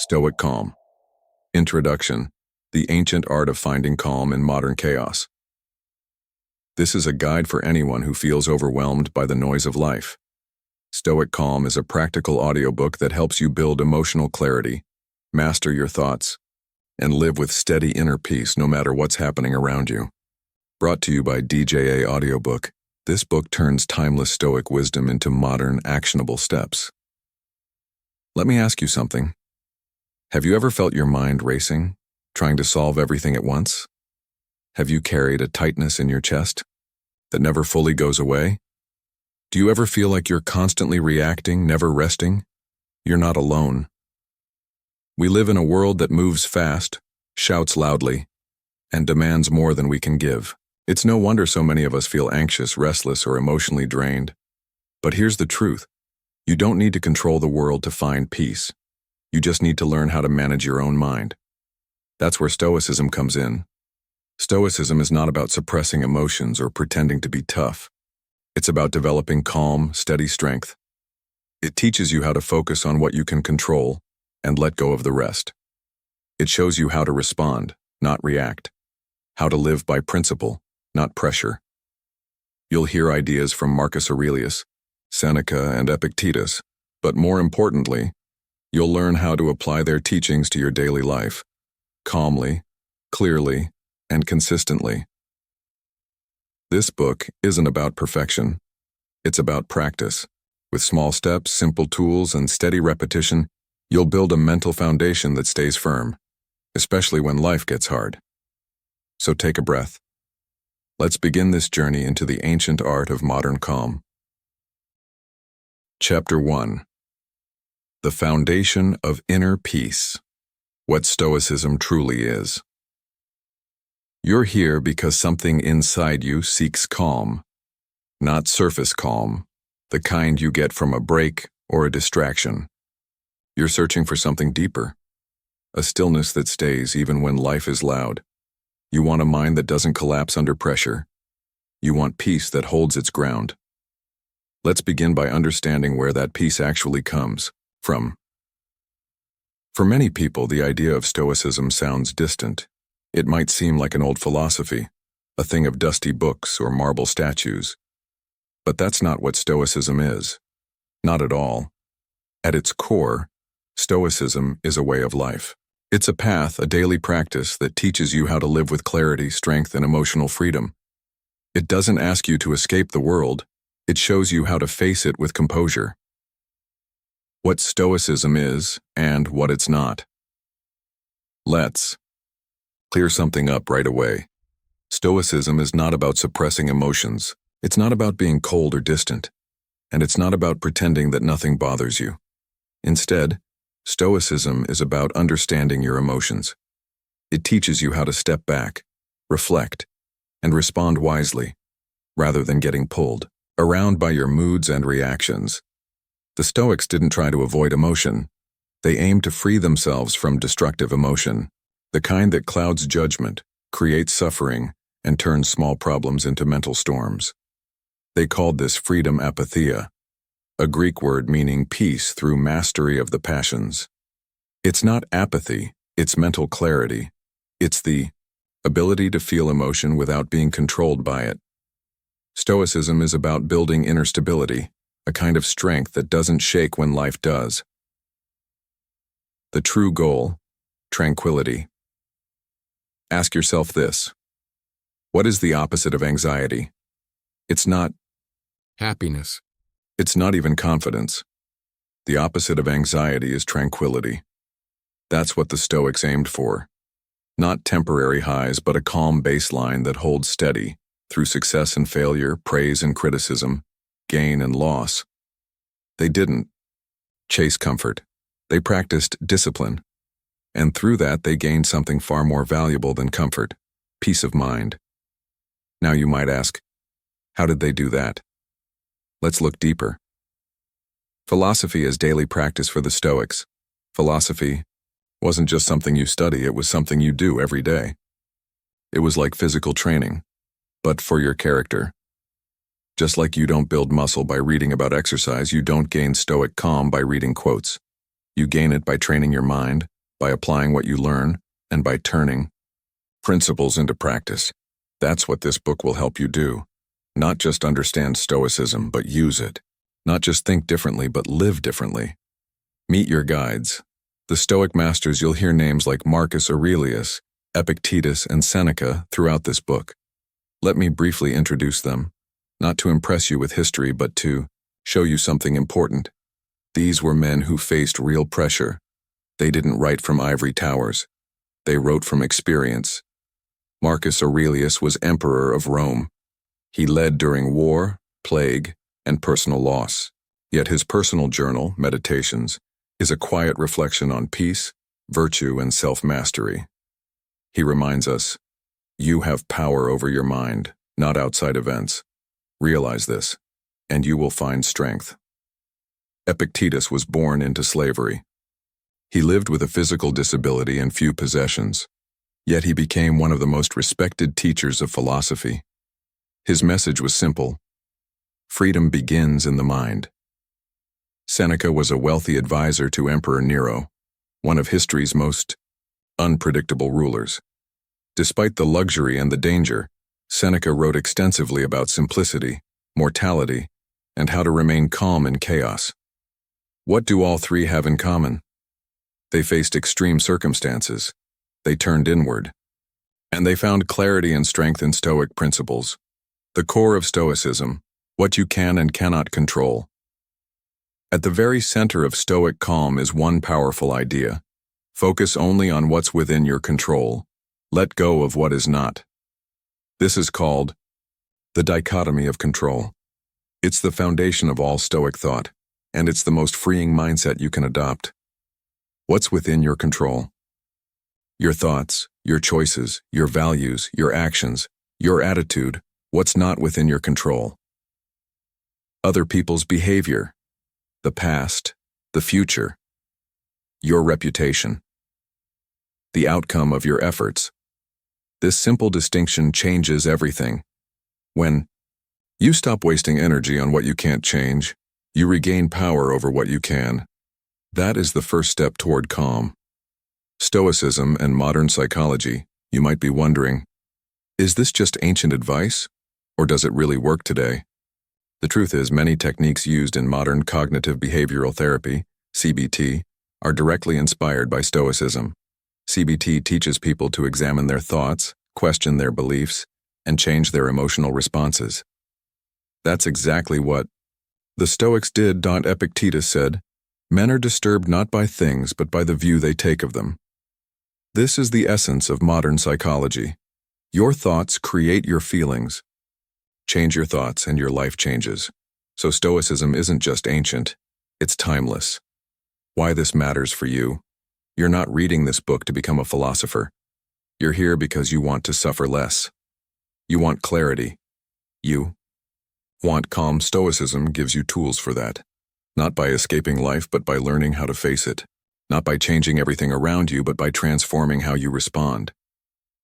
Stoic Calm. Introduction: The Ancient Art of Finding Calm in Modern Chaos. This is a guide for anyone who feels overwhelmed by the noise of life. Stoic Calm is a practical audiobook that helps you build emotional clarity, master your thoughts, and live with steady inner peace no matter what's happening around you. Brought to you by DJA-Audiobook, this book turns timeless Stoic wisdom into modern, actionable steps. Let me ask you something. Have you ever felt your mind racing, trying to solve everything at once? Have you carried a tightness in your chest that never fully goes away? Do you ever feel like you're constantly reacting, never resting? You're not alone. We live in a world that moves fast, shouts loudly, and demands more than we can give. It's no wonder so many of us feel anxious, restless, or emotionally drained. But here's the truth. You don't need to control the world to find peace. You just need to learn how to manage your own mind. That's where Stoicism comes in. Stoicism is not about suppressing emotions or pretending to be tough. It's about developing calm, steady strength. It teaches you how to focus on what you can control and let go of the rest. It shows you how to respond, not react. How to live by principle, not pressure. You'll hear ideas from Marcus Aurelius, Seneca, and Epictetus, but more importantly, you'll learn how to apply their teachings to your daily life, calmly, clearly, and consistently. This book isn't about perfection. It's about practice. With small steps, simple tools, and steady repetition, you'll build a mental foundation that stays firm, especially when life gets hard. So take a breath. Let's begin this journey into the ancient art of modern calm. Chapter 1. The Foundation of Inner Peace. What Stoicism truly is. You're here because something inside you seeks calm. Not surface calm, the kind you get from a break or a distraction. You're searching for something deeper, a stillness that stays even when life is loud. You want a mind that doesn't collapse under pressure. You want peace that holds its ground. Let's begin by understanding where that peace actually comes from. For many people, the idea of Stoicism sounds distant. It might seem like an old philosophy, a thing of dusty books or marble statues. But that's not what Stoicism is. Not at all. At its core, Stoicism is a way of life. It's a path, a daily practice that teaches you how to live with clarity, strength, and emotional freedom. It doesn't ask you to escape the world. It shows you how to face it with composure. What Stoicism is and what it's not. Let's clear something up right away. Stoicism is not about suppressing emotions. It's not about being cold or distant. And it's not about pretending that nothing bothers you. Instead, Stoicism is about understanding your emotions. It teaches you how to step back, reflect, and respond wisely, rather than getting pulled around by your moods and reactions. The Stoics didn't try to avoid emotion. They aimed to free themselves from destructive emotion, the kind that clouds judgment, creates suffering, and turns small problems into mental storms. They called this freedom apatheia, a Greek word meaning peace through mastery of the passions. It's not apathy, it's mental clarity. It's the ability to feel emotion without being controlled by it. Stoicism is about building inner stability, a kind of strength that doesn't shake when life does. The true goal: tranquility. Ask yourself this. What is the opposite of anxiety? It's not happiness. It's not even confidence. The opposite of anxiety is tranquility. That's what the Stoics aimed for. Not temporary highs, but a calm baseline that holds steady through success and failure, praise and criticism, gain and loss. They didn't chase comfort. They practiced discipline. And through that, they gained something far more valuable than comfort: peace of mind. Now you might ask, how did they do that? Let's look deeper. Philosophy as daily practice for the Stoics. Philosophy wasn't just something you study, it was something you do every day. It was like physical training, but for your character. Just like you don't build muscle by reading about exercise, you don't gain Stoic calm by reading quotes. You gain it by training your mind, by applying what you learn, and by turning principles into practice. That's what this book will help you do. Not just understand Stoicism, but use it. Not just think differently, but live differently. Meet your guides. The Stoic masters. You'll hear names like Marcus Aurelius, Epictetus, and Seneca throughout this book. Let me briefly introduce them, not to impress you with history, but to show you something important. These were men who faced real pressure. They didn't write from ivory towers. They wrote from experience. Marcus Aurelius was emperor of Rome. He led during war, plague, and personal loss. Yet his personal journal, Meditations, is a quiet reflection on peace, virtue, and self-mastery. He reminds us, you have power over your mind, not outside events. Realize this, and you will find strength. Epictetus was born into slavery. He lived with a physical disability and few possessions, yet he became one of the most respected teachers of philosophy. His message was simple: freedom begins in the mind. Seneca was a wealthy advisor to Emperor Nero, one of history's most unpredictable rulers. Despite the luxury and the danger, Seneca wrote extensively about simplicity, mortality, and how to remain calm in chaos. What do all three have in common? They faced extreme circumstances. They turned inward. And they found clarity and strength in Stoic principles. The core of Stoicism, what you can and cannot control. At the very center of Stoic Calm is one powerful idea. Focus only on what's within your control. Let go of what is not. This is called the dichotomy of control. It's the foundation of all Stoic thought, and it's the most freeing mindset you can adopt. What's within your control? Your thoughts, your choices, your values, your actions, your attitude. What's not within your control? Other people's behavior, the past, the future, your reputation, the outcome of your efforts. This simple distinction changes everything. When you stop wasting energy on what you can't change, you regain power over what you can. That is the first step toward calm. Stoicism and modern psychology. You might be wondering, is this just ancient advice, or does it really work today? The truth is, many techniques used in modern cognitive behavioral therapy, CBT, are directly inspired by Stoicism. CBT teaches people to examine their thoughts, question their beliefs, and change their emotional responses. That's exactly what the Stoics did. Epictetus said, "Men are disturbed not by things, but by the view they take of them." This is the essence of modern psychology. Your thoughts create your feelings. Change your thoughts and your life changes. So Stoicism isn't just ancient, it's timeless. Why this matters for you? You're not reading this book to become a philosopher. You're here because you want to suffer less. You want clarity. You want calm. Stoicism gives you tools for that. Not by escaping life, but by learning how to face it. Not by changing everything around you, but by transforming how you respond.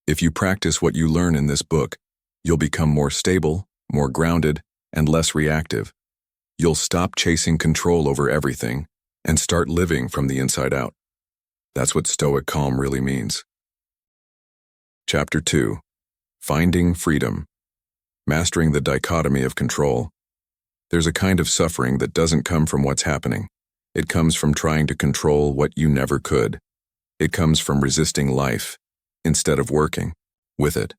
If you practice what you learn in this book, you'll become more stable, more grounded, and less reactive. You'll stop chasing control over everything and start living from the inside out. That's what Stoic Calm really means. Chapter 2. Finding Freedom. Mastering the dichotomy of control. There's a kind of suffering that doesn't come from what's happening. It comes from trying to control what you never could. It comes from resisting life instead of working with it.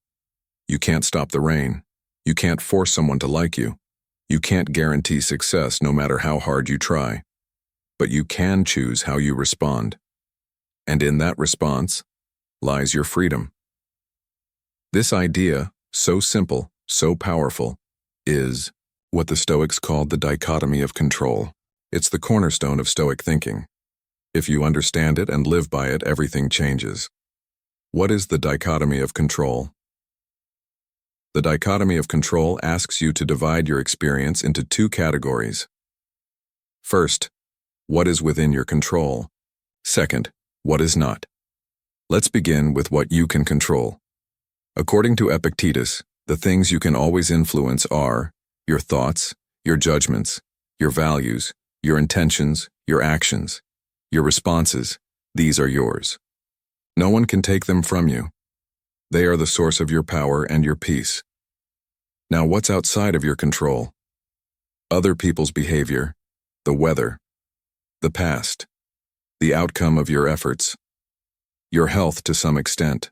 You can't stop the rain. You can't force someone to like you. You can't guarantee success no matter how hard you try. But you can choose how you respond. And in that response lies your freedom. This idea, so simple, so powerful, is what the Stoics called the dichotomy of control. It's the cornerstone of Stoic thinking. If you understand it and live by it, everything changes. What is the dichotomy of control? The dichotomy of control asks you to divide your experience into two categories. First, what is within your control? Second, what is not? Let's begin with what you can control. According to Epictetus, the things you can always influence are your thoughts, your judgments, your values, your intentions, your actions, Your responses, these are yours. No one can take them from you. They are the source of your power and your peace. Now, what's outside of your control? Other people's behavior, the weather, the past, the outcome of your efforts, your health to some extent,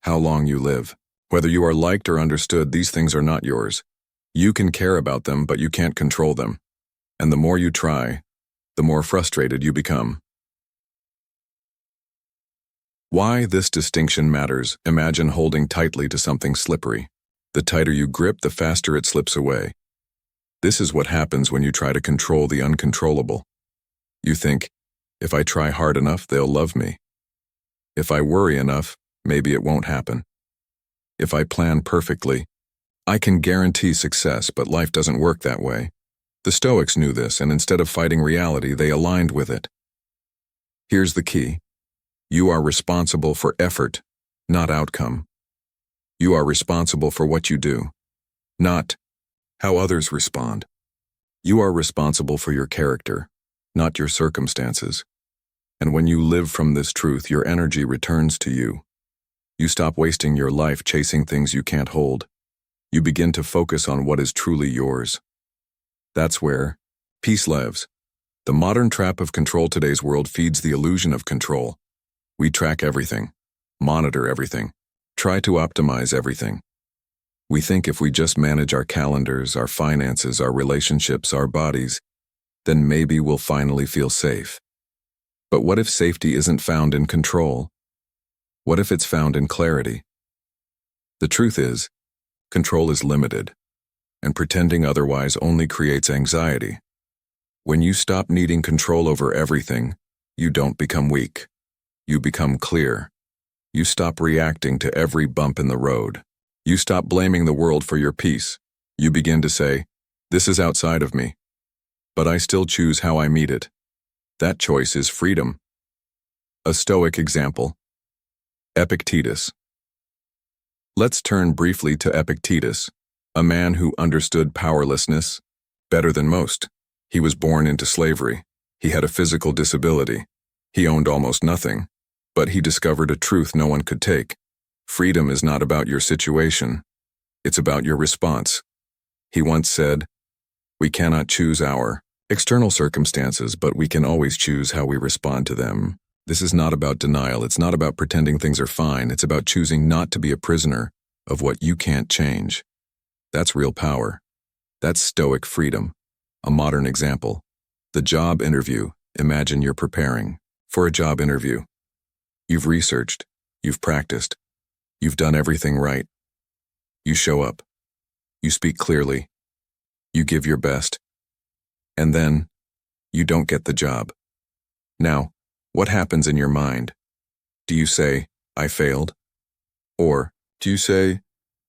how long you live. Whether you are liked or understood, these things are not yours. You can care about them, but you can't control them. And the more you try, the more frustrated you become. Why this distinction matters: imagine holding tightly to something slippery. The tighter you grip, the faster it slips away. This is what happens when you try to control the uncontrollable. You think, if I try hard enough, they'll love me. If I worry enough, maybe it won't happen. If I plan perfectly, I can guarantee success, but life doesn't work that way. The Stoics knew this, and instead of fighting reality, they aligned with it. Here's the key. You are responsible for effort, not outcome. You are responsible for what you do, not how others respond. You are responsible for your character, not your circumstances. And when you live from this truth, your energy returns to you. You stop wasting your life chasing things you can't hold. You begin to focus on what is truly yours. That's where peace lives. The modern trap of control today's world feeds the illusion of control. We track everything, monitor everything, try to optimize everything. We think if we just manage our calendars, our finances, our relationships, our bodies, then maybe we'll finally feel safe. But what if safety isn't found in control? What if it's found in clarity? The truth is, control is limited, and pretending otherwise only creates anxiety. When you stop needing control over everything, you don't become weak. You become clear. You stop reacting to every bump in the road. You stop blaming the world for your peace. You begin to say, this is outside of me, but I still choose how I meet it. That choice is freedom. A Stoic example. Epictetus. Let's turn briefly to Epictetus, a man who understood powerlessness better than most. He was born into slavery. He had a physical disability. He owned almost nothing. But he discovered a truth no one could take. Freedom is not about your situation. It's about your response. He once said, we cannot choose our external circumstances, but we can always choose how we respond to them. This is not about denial. It's not about pretending things are fine. It's about choosing not to be a prisoner of what you can't change. That's real power. That's Stoic freedom. A modern example. The job interview. Imagine you're preparing for a job interview. You've researched, you've practiced, you've done everything right. You show up, you speak clearly, you give your best, and then you don't get the job. Now, what happens in your mind? Do you say, I failed? Or do you say,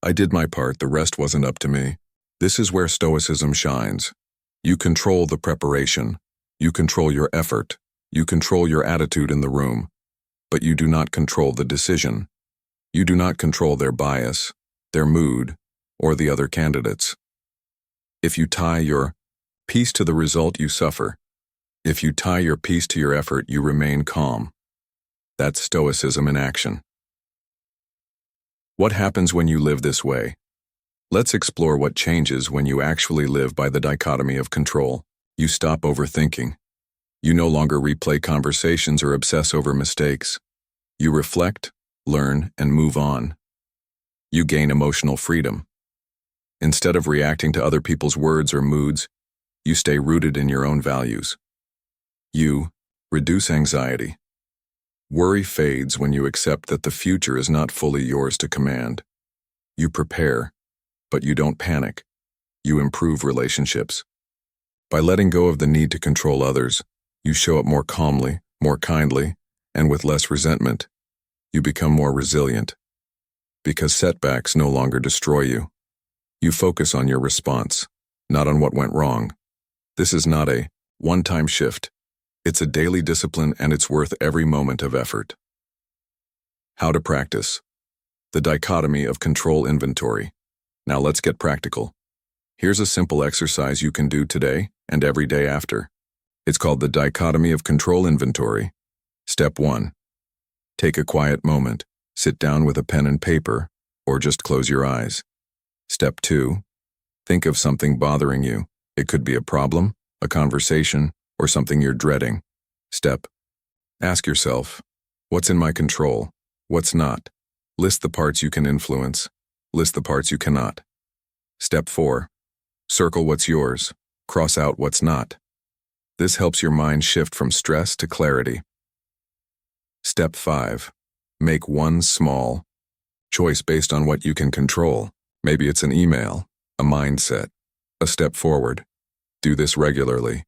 I did my part, the rest wasn't up to me? This is where Stoicism shines. You control the preparation, you control your effort, you control your attitude in the room. But you do not control the decision. You do not control their bias, their mood, or the other candidates. If you tie your peace to the result, you suffer. If you tie your peace to your effort, you remain calm. That's Stoicism in action. What happens when you live this way? Let's explore what changes when you actually live by the dichotomy of control. You stop overthinking. You no longer replay conversations or obsess over mistakes. You reflect, learn, and move on. You gain emotional freedom. Instead of reacting to other people's words or moods, you stay rooted in your own values. You reduce anxiety. Worry fades when you accept that the future is not fully yours to command. You prepare, but you don't panic. You improve relationships. By letting go of the need to control others, you show up more calmly, more kindly, and with less resentment. You become more resilient. Because setbacks no longer destroy you. You focus on your response, not on what went wrong. This is not a one-time shift. It's a daily discipline, and it's worth every moment of effort. How to practice. The dichotomy of control inventory. Now let's get practical. Here's a simple exercise you can do today and every day after. It's called the Dichotomy of Control Inventory. Step 1. Take a quiet moment. Sit down with a pen and paper, or just close your eyes. Step 2. Think of something bothering you. It could be a problem, a conversation, or something you're dreading. Ask yourself, what's in my control? What's not? List the parts you can influence. List the parts you cannot. Step 4. Circle what's yours. Cross out what's not. This helps your mind shift from stress to clarity. Step 5. Make one small choice based on what you can control. Maybe it's an email, a mindset, a step forward. Do this regularly.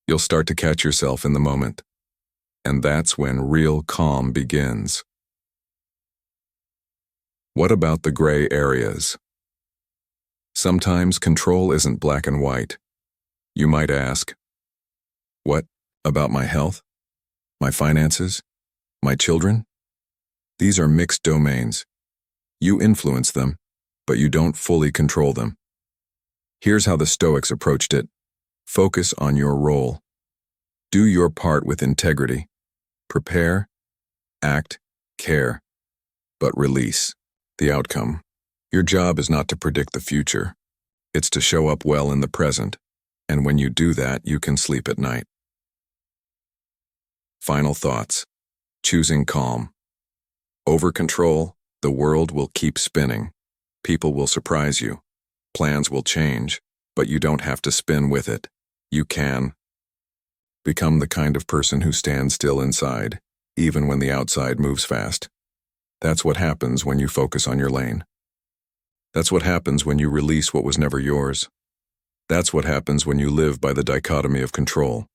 You'll start to catch yourself in the moment. And that's when real calm begins. What about the gray areas? Sometimes control isn't black and white. You might ask, what about my health? My finances? My children? These are mixed domains. You influence them, but you don't fully control them. Here's how the Stoics approached it. Focus on your role. Do your part with integrity. Prepare, act, care, but release the outcome. Your job is not to predict the future. It's to show up well in the present, and when you do that, you can sleep at night. Final thoughts. Choosing calm. Over control, the world will keep spinning. People will surprise you. Plans will change, but you don't have to spin with it. You can become the kind of person who stands still inside, even when the outside moves fast. That's what happens when you focus on your lane. That's what happens when you release what was never yours. That's what happens when you live by the dichotomy of control.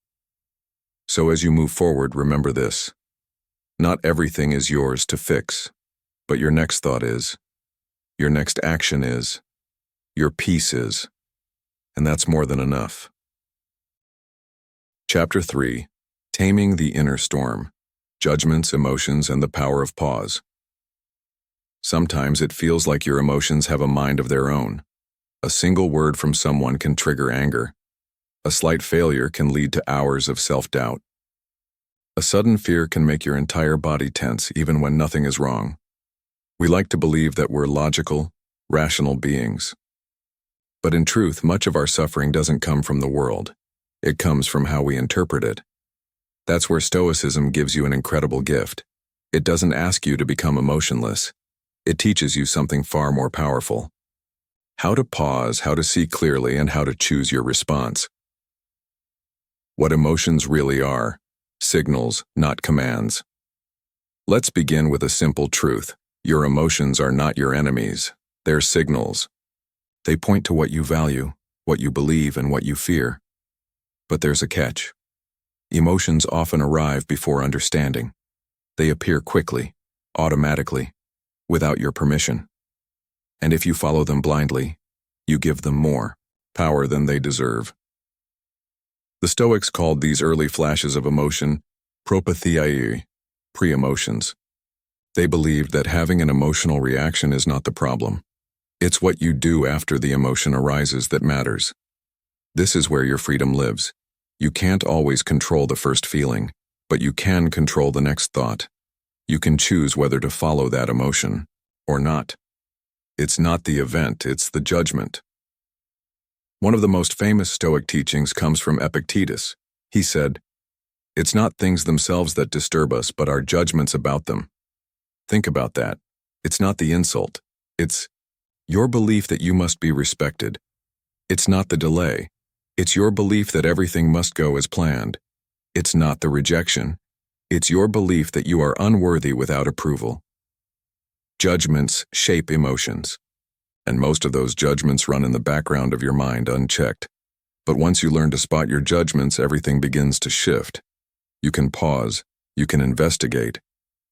So as you move forward, remember this. Not everything is yours to fix, but your next thought is, your next action is, your peace is, and that's more than enough. Chapter 3. Taming the Inner Storm. Judgments, Emotions, and the Power of Pause. Sometimes it feels like your emotions have a mind of their own. A single word from someone can trigger anger. A slight failure can lead to hours of self-doubt. A sudden fear can make your entire body tense even when nothing is wrong. We like to believe that we're logical, rational beings. But in truth, much of our suffering doesn't come from the world. It comes from how we interpret it. That's where Stoicism gives you an incredible gift. It doesn't ask you to become emotionless. It teaches you something far more powerful. How to pause, how to see clearly, and how to choose your response. What emotions really are. Signals, not commands. Let's begin with a simple truth. Your emotions are not your enemies. They're signals. They point to what you value, what you believe, and what you fear. But there's a catch. Emotions often arrive before understanding. They appear quickly, automatically, without your permission. And if you follow them blindly, you give them more power than they deserve. The Stoics called these early flashes of emotion propatheiai, pre-emotions. They believed that having an emotional reaction is not the problem. It's what you do after the emotion arises that matters. This is where your freedom lives. You can't always control the first feeling, but you can control the next thought. You can choose whether to follow that emotion or not. It's not the event, it's the judgment. One of the most famous Stoic teachings comes from Epictetus. He said, "It's not things themselves that disturb us, but our judgments about them." Think about that. It's not the insult. It's your belief that you must be respected. It's not the delay. It's your belief that everything must go as planned. It's not the rejection. It's your belief that you are unworthy without approval. Judgments shape emotions. And most of those judgments run in the background of your mind unchecked. But once you learn to spot your judgments, everything begins to shift. You can pause, you can investigate,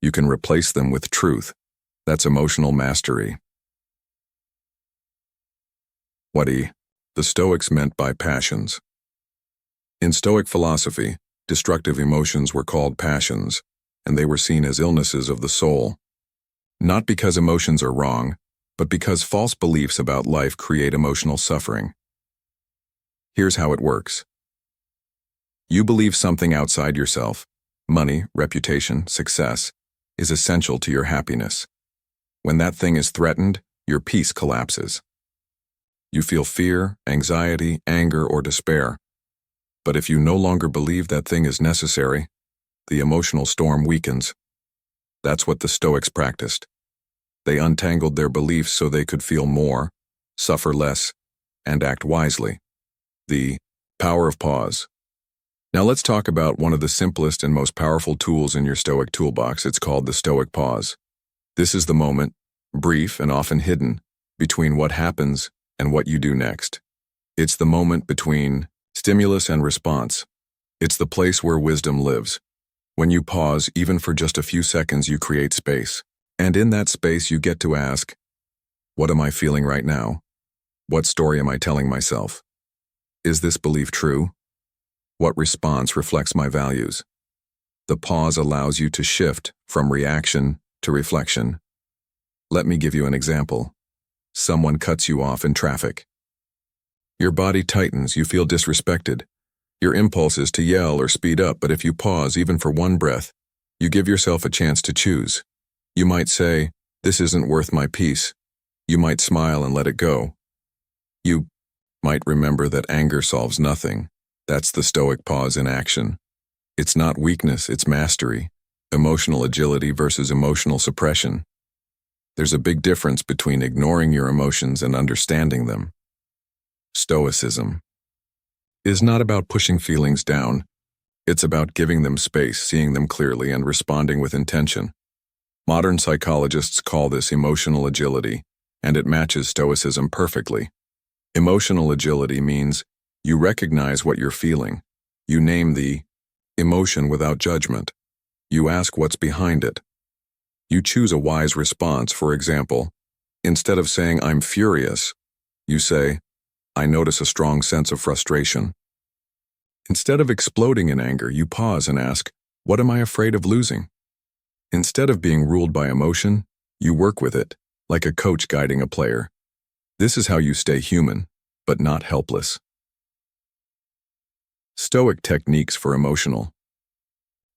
you can replace them with truth. That's emotional mastery. What the Stoics meant by passions. In Stoic philosophy, destructive emotions were called passions, and they were seen as illnesses of the soul. Not because emotions are wrong, but because false beliefs about life create emotional suffering. Here's how it works. You believe something outside yourself, money, reputation, success, is essential to your happiness. When that thing is threatened, your peace collapses. You feel fear, anxiety, anger, or despair. But if you no longer believe that thing is necessary, the emotional storm weakens. That's what the Stoics practiced. They untangled their beliefs so they could feel more, suffer less, and act wisely. The power of pause. Now let's talk about one of the simplest and most powerful tools in your Stoic toolbox. It's called the Stoic pause. This is the moment, brief and often hidden, between what happens and what you do next. It's the moment between stimulus and response. It's the place where wisdom lives. When you pause, even for just a few seconds, you create space. And in that space, you get to ask, what am I feeling right now? What story am I telling myself? Is this belief true? What response reflects my values? The pause allows you to shift from reaction to reflection. Let me give you an example. Someone cuts you off in traffic. Your body tightens, you feel disrespected. Your impulse is to yell or speed up, but if you pause even for one breath, you give yourself a chance to choose. You might say, this isn't worth my peace. You might smile and let it go. You might remember that anger solves nothing. That's the Stoic pause in action. It's not weakness, it's mastery. Emotional agility versus emotional suppression. There's a big difference between ignoring your emotions and understanding them. Stoicism is not about pushing feelings down. It's about giving them space, seeing them clearly, and responding with intention. Modern psychologists call this emotional agility, and it matches Stoicism perfectly. Emotional agility means you recognize what you're feeling. You name the emotion without judgment. You ask what's behind it. You choose a wise response. For example, instead of saying, I'm furious, you say, I notice a strong sense of frustration. Instead of exploding in anger, you pause and ask, what am I afraid of losing? Instead of being ruled by emotion, you work with it, like a coach guiding a player. This is how you stay human, but not helpless. Stoic techniques for emotional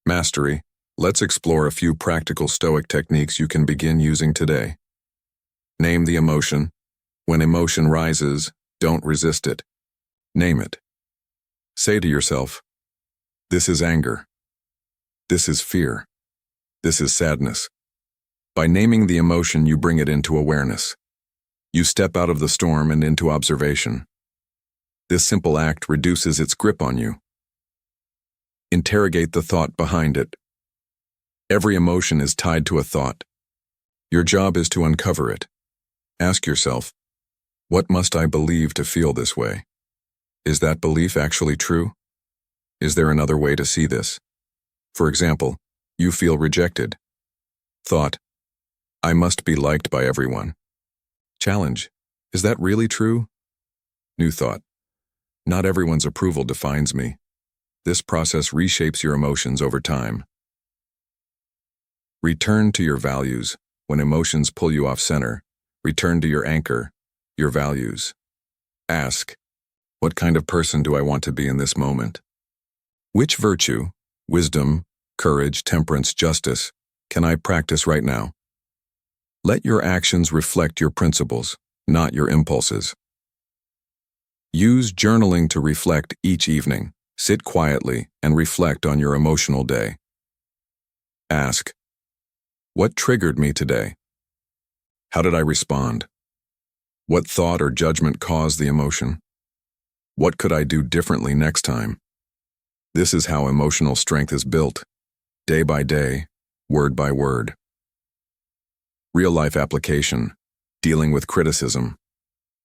mastery. Let's explore a few practical Stoic techniques you can begin using today. Name the emotion. When emotion rises, don't resist it. Name it. Say to yourself, this is anger. This is fear. This is sadness. By naming the emotion, you bring it into awareness. You step out of the storm and into observation. This simple act reduces its grip on you. Interrogate the thought behind it. Every emotion is tied to a thought. Your job is to uncover it. Ask yourself, what must I believe to feel this way? Is that belief actually true? Is there another way to see this? For example, you feel rejected. Thought, I must be liked by everyone. Challenge, is that really true? New thought, not everyone's approval defines me. This process reshapes your emotions over time. Return to your values. When emotions pull you off center, return to your anchor, your values. Ask, what kind of person do I want to be in this moment? Which virtue, wisdom, courage, temperance, justice, can I practice right now? Let your actions reflect your principles, not your impulses. Use journaling to reflect each evening. Sit quietly and reflect on your emotional day. Ask, what triggered me today? How did I respond? What thought or judgment caused the emotion? What could I do differently next time? This is how emotional strength is built, day by day, word by word. Real-life application, dealing with criticism.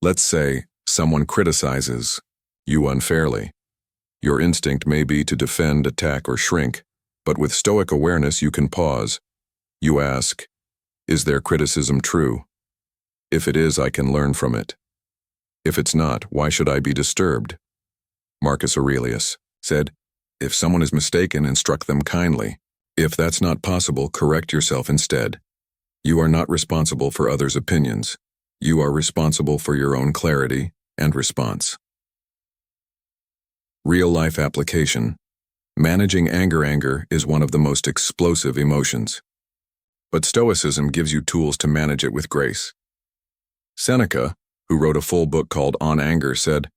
Let's say someone criticizes you unfairly. Your instinct may be to defend, attack, or shrink, but with Stoic awareness you can pause. You ask, is their criticism true? If it is, I can learn from it. If it's not, why should I be disturbed? Marcus Aurelius said, if someone is mistaken, instruct them kindly. If that's not possible, correct yourself instead. You are not responsible for others' opinions. You are responsible for your own clarity and response. Real-life application, Managing anger is one of the most explosive emotions. But Stoicism gives you tools to manage it with grace. Seneca, who wrote a full book called On Anger, said,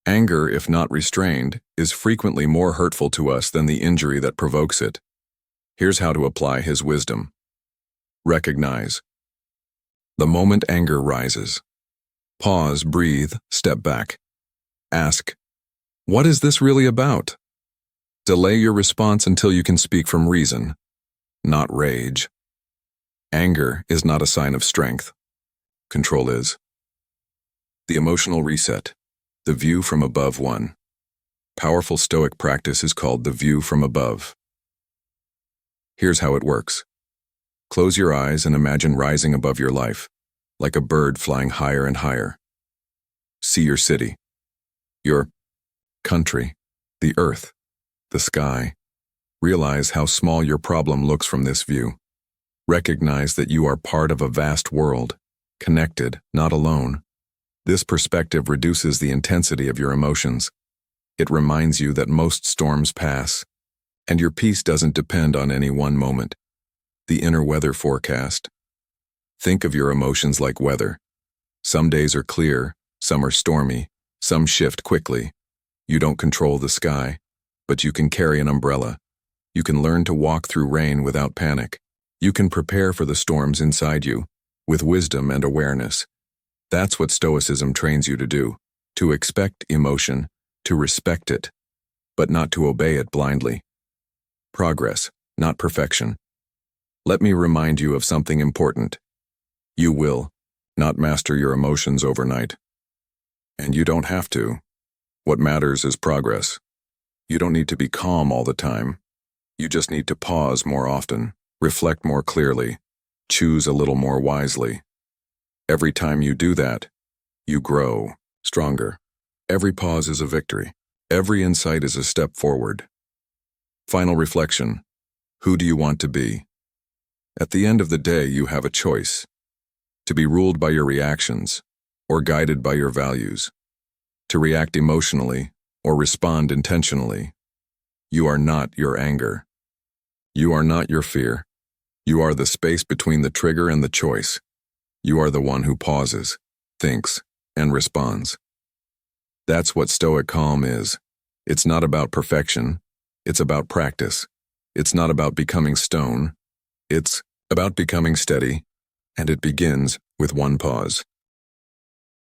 "Anger, if not restrained, is frequently more hurtful to us than the injury that provokes it." Here's how to apply his wisdom. Recognize. The moment anger rises. Pause, breathe, step back. Ask, what is this really about? Delay your response until you can speak from reason, not rage. Anger is not a sign of strength. Control is. The emotional reset. The view from above one. Powerful Stoic practice is called the view from above. Here's how it works. Close your eyes and imagine rising above your life, like a bird flying higher and higher. See your city, your country, the earth, the sky. Realize how small your problem looks from this view. Recognize that you are part of a vast world, connected, not alone. This perspective reduces the intensity of your emotions. It reminds you that most storms pass, and your peace doesn't depend on any one moment. The inner weather forecast. Think of your emotions like weather. Some days are clear, some are stormy, some shift quickly. You don't control the sky, but you can carry an umbrella. You can learn to walk through rain without panic. You can prepare for the storms inside you, with wisdom and awareness. That's what Stoicism trains you to do, to expect emotion, to respect it, but not to obey it blindly. Progress, not perfection. Let me remind you of something important. You will not master your emotions overnight. And you don't have to. What matters is progress. You don't need to be calm all the time. You just need to pause more often, reflect more clearly, choose a little more wisely. Every time you do that, you grow stronger. Every pause is a victory. Every insight is a step forward. Final reflection. Who do you want to be? At the end of the day, you have a choice. To be ruled by your reactions, or guided by your values. To react emotionally, or respond intentionally. You are not your anger. You are not your fear. You are the space between the trigger and the choice. You are the one who pauses, thinks, and responds. That's what Stoic Calm is. It's not about perfection. It's about practice. It's not about becoming stone. It's about becoming steady, and it begins with one pause.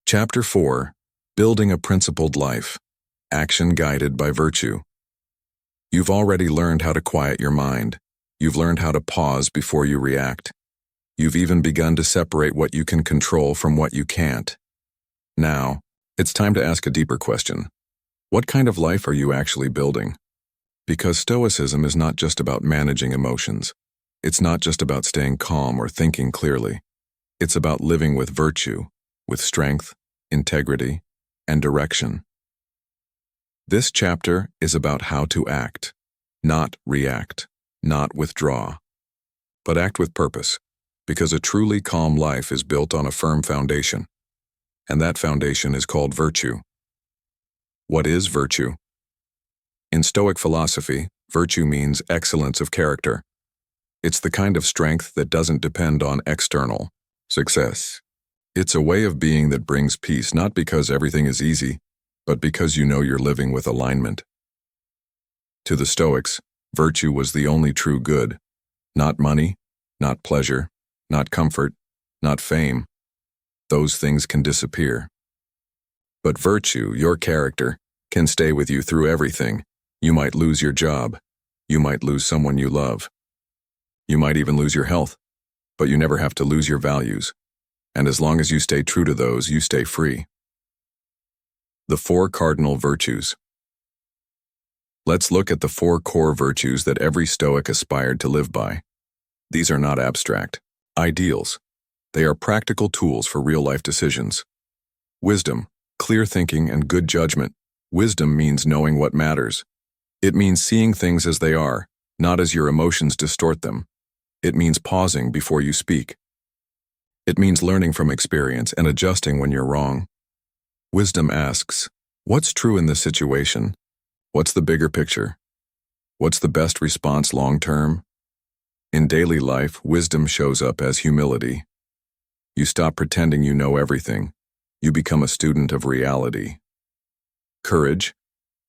Chapter 4. Building a Principled Life. Action Guided by Virtue. You've already learned how to quiet your mind. You've learned how to pause before you react. You've even begun to separate what you can control from what you can't. Now, it's time to ask a deeper question. What kind of life are you actually building? Because Stoicism is not just about managing emotions. It's not just about staying calm or thinking clearly. It's about living with virtue, with strength, integrity, and direction. This chapter is about how to act, not react, not withdraw, but act with purpose, because a truly calm life is built on a firm foundation, and that foundation is called virtue. What is virtue? In Stoic philosophy, virtue means excellence of character. It's the kind of strength that doesn't depend on external success. It's a way of being that brings peace not because everything is easy, but because you know you're living with alignment. To the Stoics, virtue was the only true good. Not money, not pleasure, not comfort, not fame. Those things can disappear. But virtue, your character, can stay with you through everything. You might lose your job. You might lose someone you love. You might even lose your health, but you never have to lose your values. And as long as you stay true to those, you stay free. The 4 cardinal virtues. Let's look at the 4 core virtues that every Stoic aspired to live by. These are not abstract ideals. They are practical tools for real-life decisions. Wisdom, clear thinking, and good judgment. Wisdom means knowing what matters. It means seeing things as they are, not as your emotions distort them. It means pausing before you speak. It means learning from experience and adjusting when you're wrong. Wisdom asks, what's true in this situation? What's the bigger picture? What's the best response long-term? In daily life, wisdom shows up as humility. You stop pretending you know everything. You become a student of reality. Courage,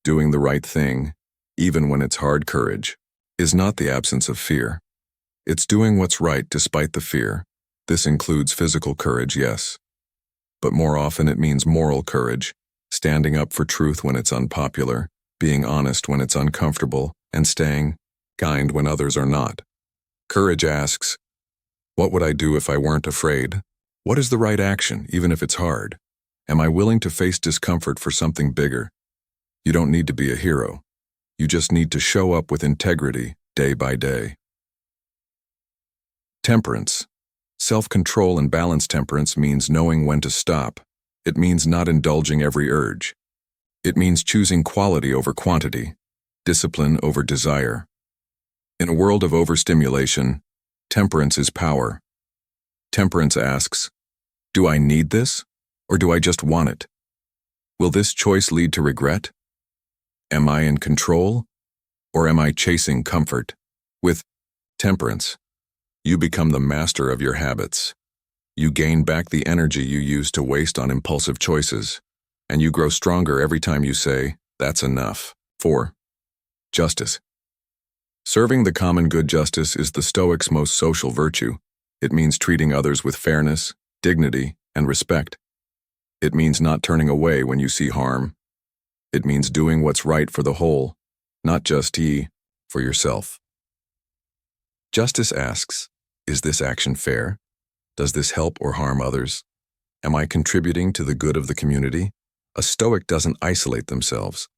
doing the right thing, even when it's hard courage, is not the absence of fear. It's doing what's right despite the fear. This includes physical courage, yes. But more often it means moral courage, standing up for truth when it's unpopular, being honest when it's uncomfortable, and staying kind when others are not. Courage asks, what would I do if I weren't afraid? What is the right action, even if it's hard? Am I willing to face discomfort for something bigger? You don't need to be a hero. You just need to show up with integrity day by day. Temperance. Self-control and balanced temperance means knowing when to stop. It means not indulging every urge. It means choosing quality over quantity, discipline over desire. In a world of overstimulation, temperance is power. Temperance asks, do I need this, or do I just want it? Will this choice lead to regret? Am I in control, or am I chasing comfort? With temperance, you become the master of your habits. You gain back the energy you used to waste on impulsive choices, and you grow stronger every time you say, that's enough. 4. Justice. Serving the common good. Justice is the Stoics' most social virtue. It means treating others with fairness, dignity, and respect. It means not turning away when you see harm. It means doing what's right for the whole, not just for yourself. Justice asks, is this action fair? Does this help or harm others? Am I contributing to the good of the community? A Stoic doesn't isolate themselves.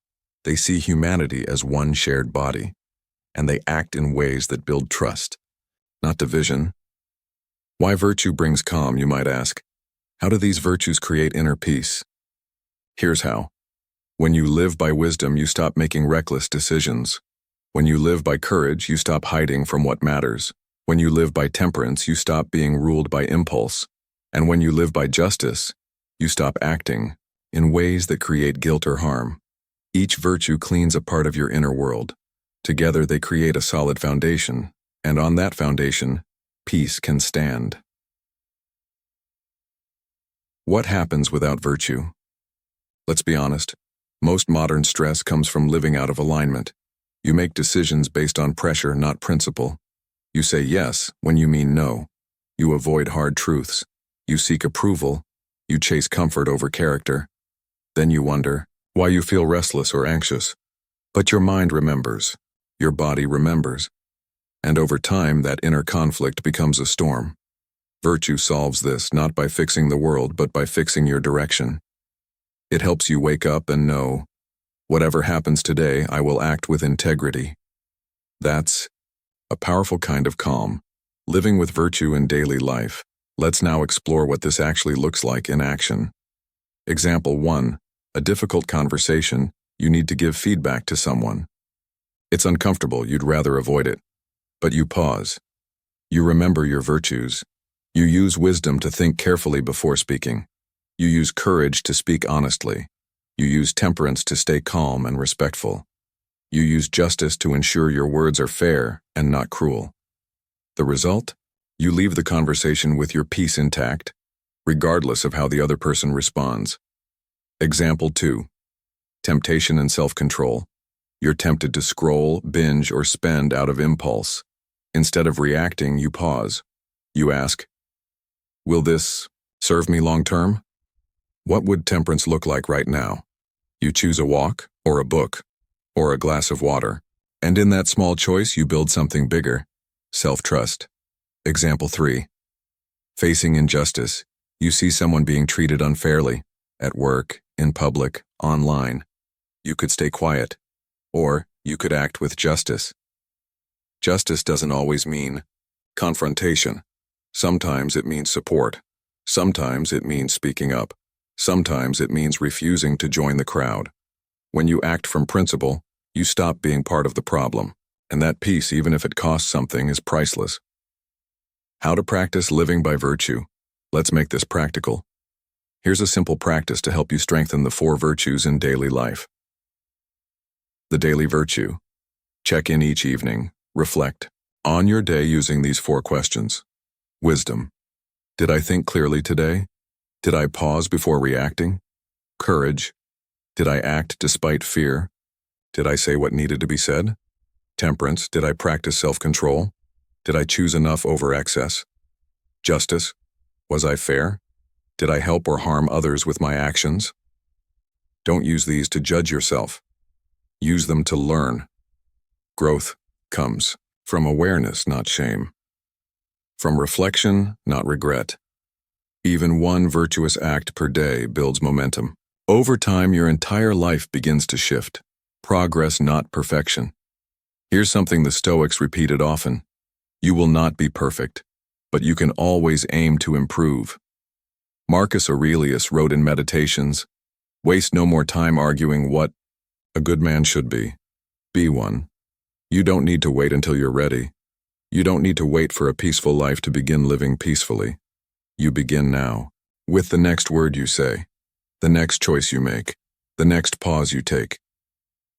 They see humanity as one shared body, and they act in ways that build trust, not division. Why virtue brings calm, you might ask. How do these virtues create inner peace? Here's how. When you live by wisdom, you stop making reckless decisions. When you live by courage, you stop hiding from what matters. When you live by temperance, you stop being ruled by impulse. And when you live by justice, you stop acting in ways that create guilt or harm. Each virtue cleans a part of your inner world. Together they create a solid foundation, and on that foundation, peace can stand. What happens without virtue? Let's be honest. Most modern stress comes from living out of alignment. You make decisions based on pressure, not principle. You say yes when you mean no. You avoid hard truths. You seek approval. You chase comfort over character. Then you wonder why you feel restless or anxious. But your mind remembers. Your body remembers. And over time, that inner conflict becomes a storm. Virtue solves this not by fixing the world, but by fixing your direction. It helps you wake up and know, whatever happens today, I will act with integrity. That's a powerful kind of calm, living with virtue in daily life. Let's now explore what this actually looks like in action. Example 1. A difficult conversation. You need to give feedback to someone. It's uncomfortable, you'd rather avoid it. But you pause. You remember your virtues. You use wisdom to think carefully before speaking. You use courage to speak honestly. You use temperance to stay calm and respectful. You use justice to ensure your words are fair and not cruel. The result? You leave the conversation with your peace intact, regardless of how the other person responds. Example 2. Temptation and self-control. You're tempted to scroll, binge, or spend out of impulse. Instead of reacting, you pause. You ask, will this serve me long-term? What would temperance look like right now? You choose a walk, or a book, or a glass of water. And in that small choice, you build something bigger, self-trust. Example 3. Facing injustice. You see someone being treated unfairly, at work, in public, online. You could stay quiet, or you could act with justice. Justice doesn't always mean confrontation. Sometimes it means support. Sometimes it means speaking up. Sometimes it means refusing to join the crowd. When you act from principle, you stop being part of the problem, and that peace, even if it costs something, is priceless. How to practice living by virtue. Let's make this practical. Here's a simple practice to help you strengthen the 4 virtues in daily life. The daily virtue. Check in each evening. Reflect on your day using these 4 questions. Wisdom. Did I think clearly today? Did I pause before reacting? Courage. Did I act despite fear? Did I say what needed to be said? Temperance. Did I practice self-control? Did I choose enough over excess? Justice. Was I fair? Did I help or harm others with my actions? Don't use these to judge yourself. Use them to learn. Growth comes from awareness, not shame. From reflection, not regret. Even one virtuous act per day builds momentum. Over time, your entire life begins to shift. Progress, not perfection. Here's something the Stoics repeated often. You will not be perfect, but you can always aim to improve. Marcus Aurelius wrote in Meditations, "Waste no more time arguing what a good man should be. Be one. You don't need to wait until you're ready. You don't need to wait for a peaceful life to begin living peacefully. You begin now, with the next word you say, the next choice you make, the next pause you take.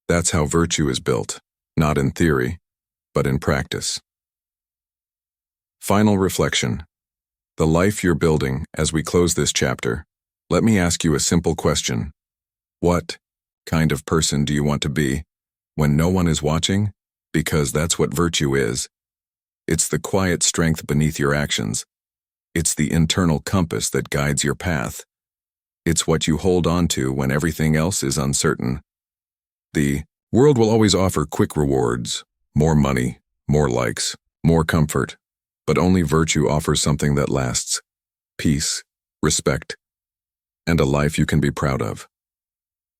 That's how virtue is built, not in theory, but in practice." Final reflection. The life you're building as we close this chapter, let me ask you a simple question. What kind of person do you want to be when no one is watching? Because that's what virtue is. It's the quiet strength beneath your actions. It's the internal compass that guides your path. It's what you hold on to when everything else is uncertain. The world will always offer quick rewards, more money, more likes, more comfort, but only virtue offers something that lasts: peace, respect, and a life you can be proud of.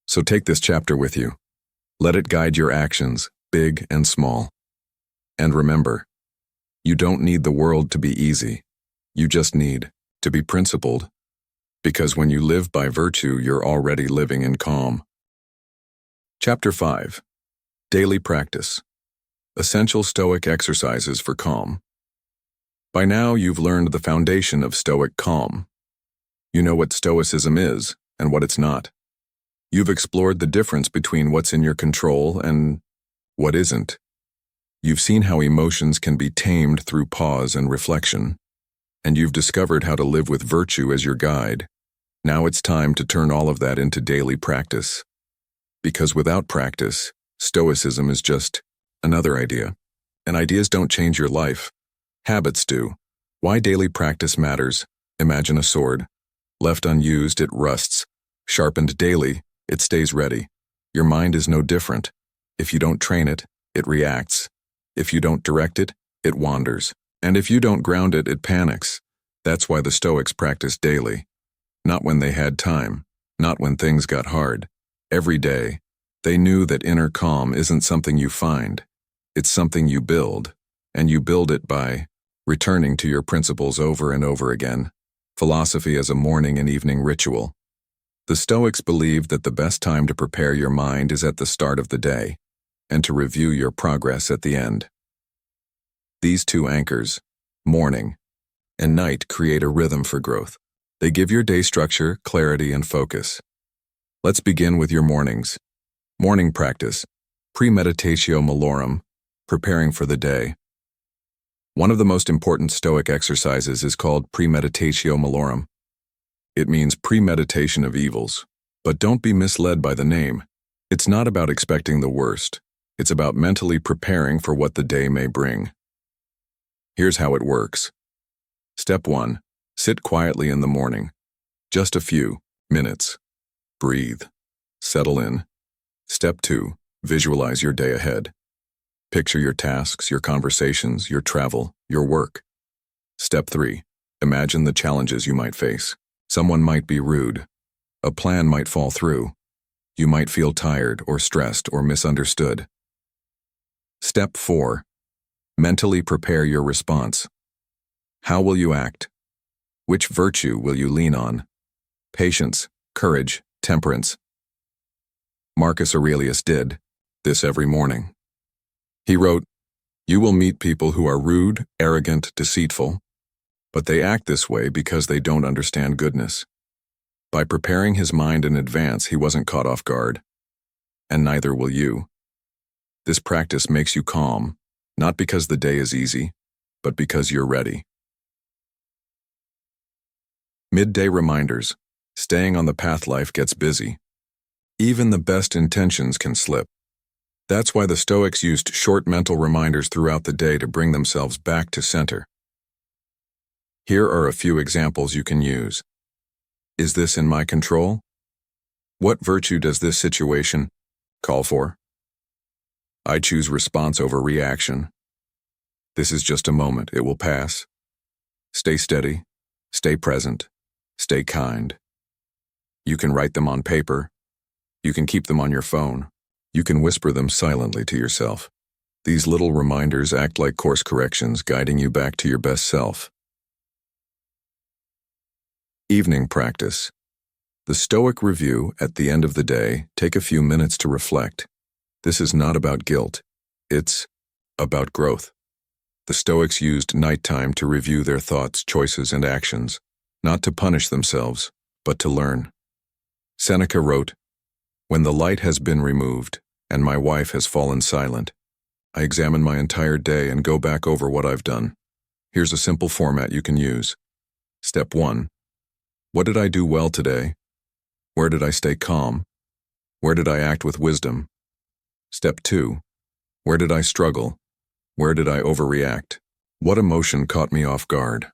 So take this chapter with you. Let it guide your actions, big and small. And remember, you don't need the world to be easy. You just need to be principled. Because when you live by virtue, you're already living in calm. Chapter 5. Daily Practice. Essential Stoic Exercises for Calm. By now, you've learned the foundation of Stoic Calm. You know what Stoicism is and what it's not. You've explored the difference between what's in your control and what isn't. You've seen how emotions can be tamed through pause and reflection. And you've discovered how to live with virtue as your guide. Now it's time to turn all of that into daily practice. Because without practice, Stoicism is just another idea. And ideas don't change your life. Habits do. Why daily practice matters. Imagine a sword. Left unused, it rusts. Sharpened daily, it stays ready. Your mind is no different. If you don't train it, it reacts. If you don't direct it, it wanders. And if you don't ground it, it panics. That's why the Stoics practiced daily. Not when they had time, not when things got hard. Every day, they knew that inner calm isn't something you find. It's something you build, and you build it by returning to your principles over and over again. Philosophy as a morning and evening ritual. The Stoics believed that the best time to prepare your mind is at the start of the day, and to review your progress at the end. These 2 anchors, morning and night, create a rhythm for growth. They give your day structure, clarity, and focus. Let's begin with your mornings. Morning practice, premeditatio malorum, preparing for the day. One of the most important Stoic exercises is called premeditatio malorum. It means premeditation of evils. But don't be misled by the name. It's not about expecting the worst. It's about mentally preparing for what the day may bring. Here's how it works. Step 1. Sit quietly in the morning. Just a few minutes. Breathe. Settle in. Step 2. Visualize your day ahead. Picture your tasks, your conversations, your travel, your work. Step 3. Imagine the challenges you might face. Someone might be rude. A plan might fall through. You might feel tired or stressed or misunderstood. Step 4. Mentally prepare your response. How will you act? Which virtue will you lean on? Patience, courage, temperance. Marcus Aurelius did this every morning. He wrote, "You will meet people who are rude, arrogant, deceitful, but they act this way because they don't understand goodness." By preparing his mind in advance, he wasn't caught off guard. And neither will you. This practice makes you calm, not because the day is easy, but because you're ready. Midday reminders. Staying on the path life gets busy. Even the best intentions can slip. That's why the Stoics used short mental reminders throughout the day to bring themselves back to center. Here are a few examples you can use. Is this in my control? What virtue does this situation call for? I choose response over reaction. This is just a moment, it will pass. Stay steady, stay present, stay kind. You can write them on paper. You can keep them on your phone. You can whisper them silently to yourself. These little reminders act like course corrections, guiding you back to your best self. Evening practice. The Stoic review at the end of the day. Take a few minutes to reflect. This is not about guilt. It's about growth. The Stoics used nighttime to review their thoughts, choices, and actions, not to punish themselves, but to learn. Seneca wrote, "When the light has been removed, and my wife has fallen silent, I examine my entire day and go back over what I've done." Here's a simple format you can use. Step 1. What did I do well today? Where did I stay calm? Where did I act with wisdom? Step 2. Where did I struggle? Where did I overreact? What emotion caught me off guard?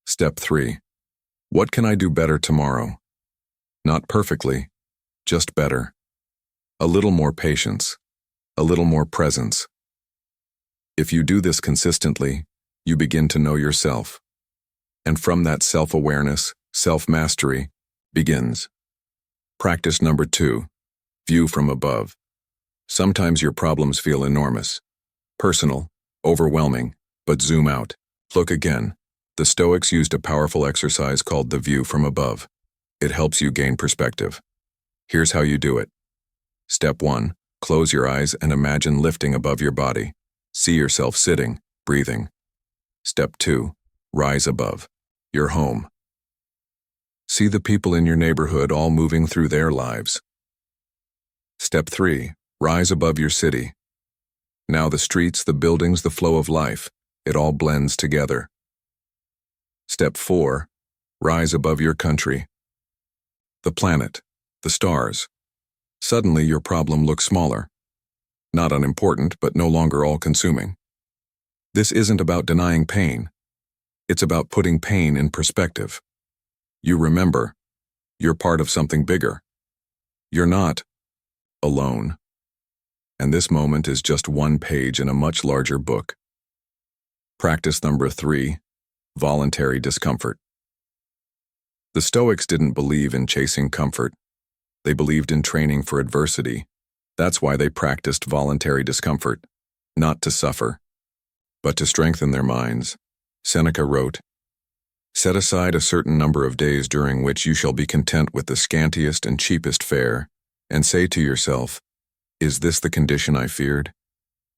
Step 3. What can I do better tomorrow? Not perfectly, just better. A little more patience, a little more presence. If you do this consistently, you begin to know yourself. And from that self-awareness, self-mastery begins. Practice number 2. View from above. Sometimes your problems feel enormous, personal, overwhelming, but zoom out. Look again. The Stoics used a powerful exercise called the view from above. It helps you gain perspective. Here's how you do it. Step 1. Close your eyes and imagine lifting above your body. See yourself sitting, breathing. Step 2. Rise above your home. See the people in your neighborhood all moving through their lives. Step 3. Rise above your city. Now the streets, the buildings, the flow of life, it all blends together. Step 4. Rise above your country. The planet, the stars. Suddenly your problem looks smaller. Not unimportant, but no longer all-consuming. This isn't about denying pain. It's about putting pain in perspective. You remember, you're part of something bigger. You're not alone. And this moment is just one page in a much larger book. Practice number 3. Voluntary discomfort. The Stoics didn't believe in chasing comfort. They believed in training for adversity. That's why they practiced voluntary discomfort, not to suffer, but to strengthen their minds. Seneca wrote, "Set aside a certain number of days during which you shall be content with the scantiest and cheapest fare, and say to yourself, 'Is this the condition I feared?'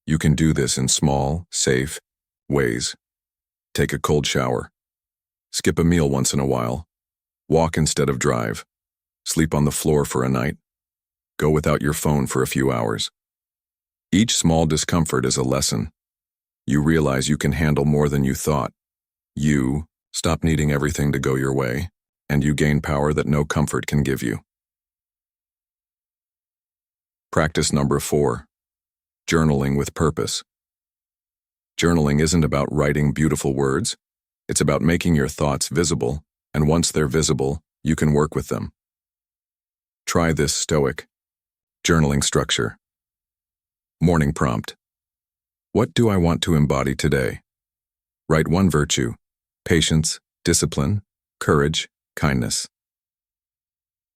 You can do this in small, safe ways. Take a cold shower. Skip a meal once in a while. Walk instead of drive. Sleep on the floor for a night. Go without your phone for a few hours. Each small discomfort is a lesson. You realize you can handle more than you thought. You stop needing everything to go your way, and you gain power that no comfort can give you." Practice number 4. Journaling with purpose. Journaling isn't about writing beautiful words. It's about making your thoughts visible, and once they're visible, you can work with them. Try this Stoic journaling structure. Morning prompt. What do I want to embody today? Write one virtue: patience, discipline, courage, kindness.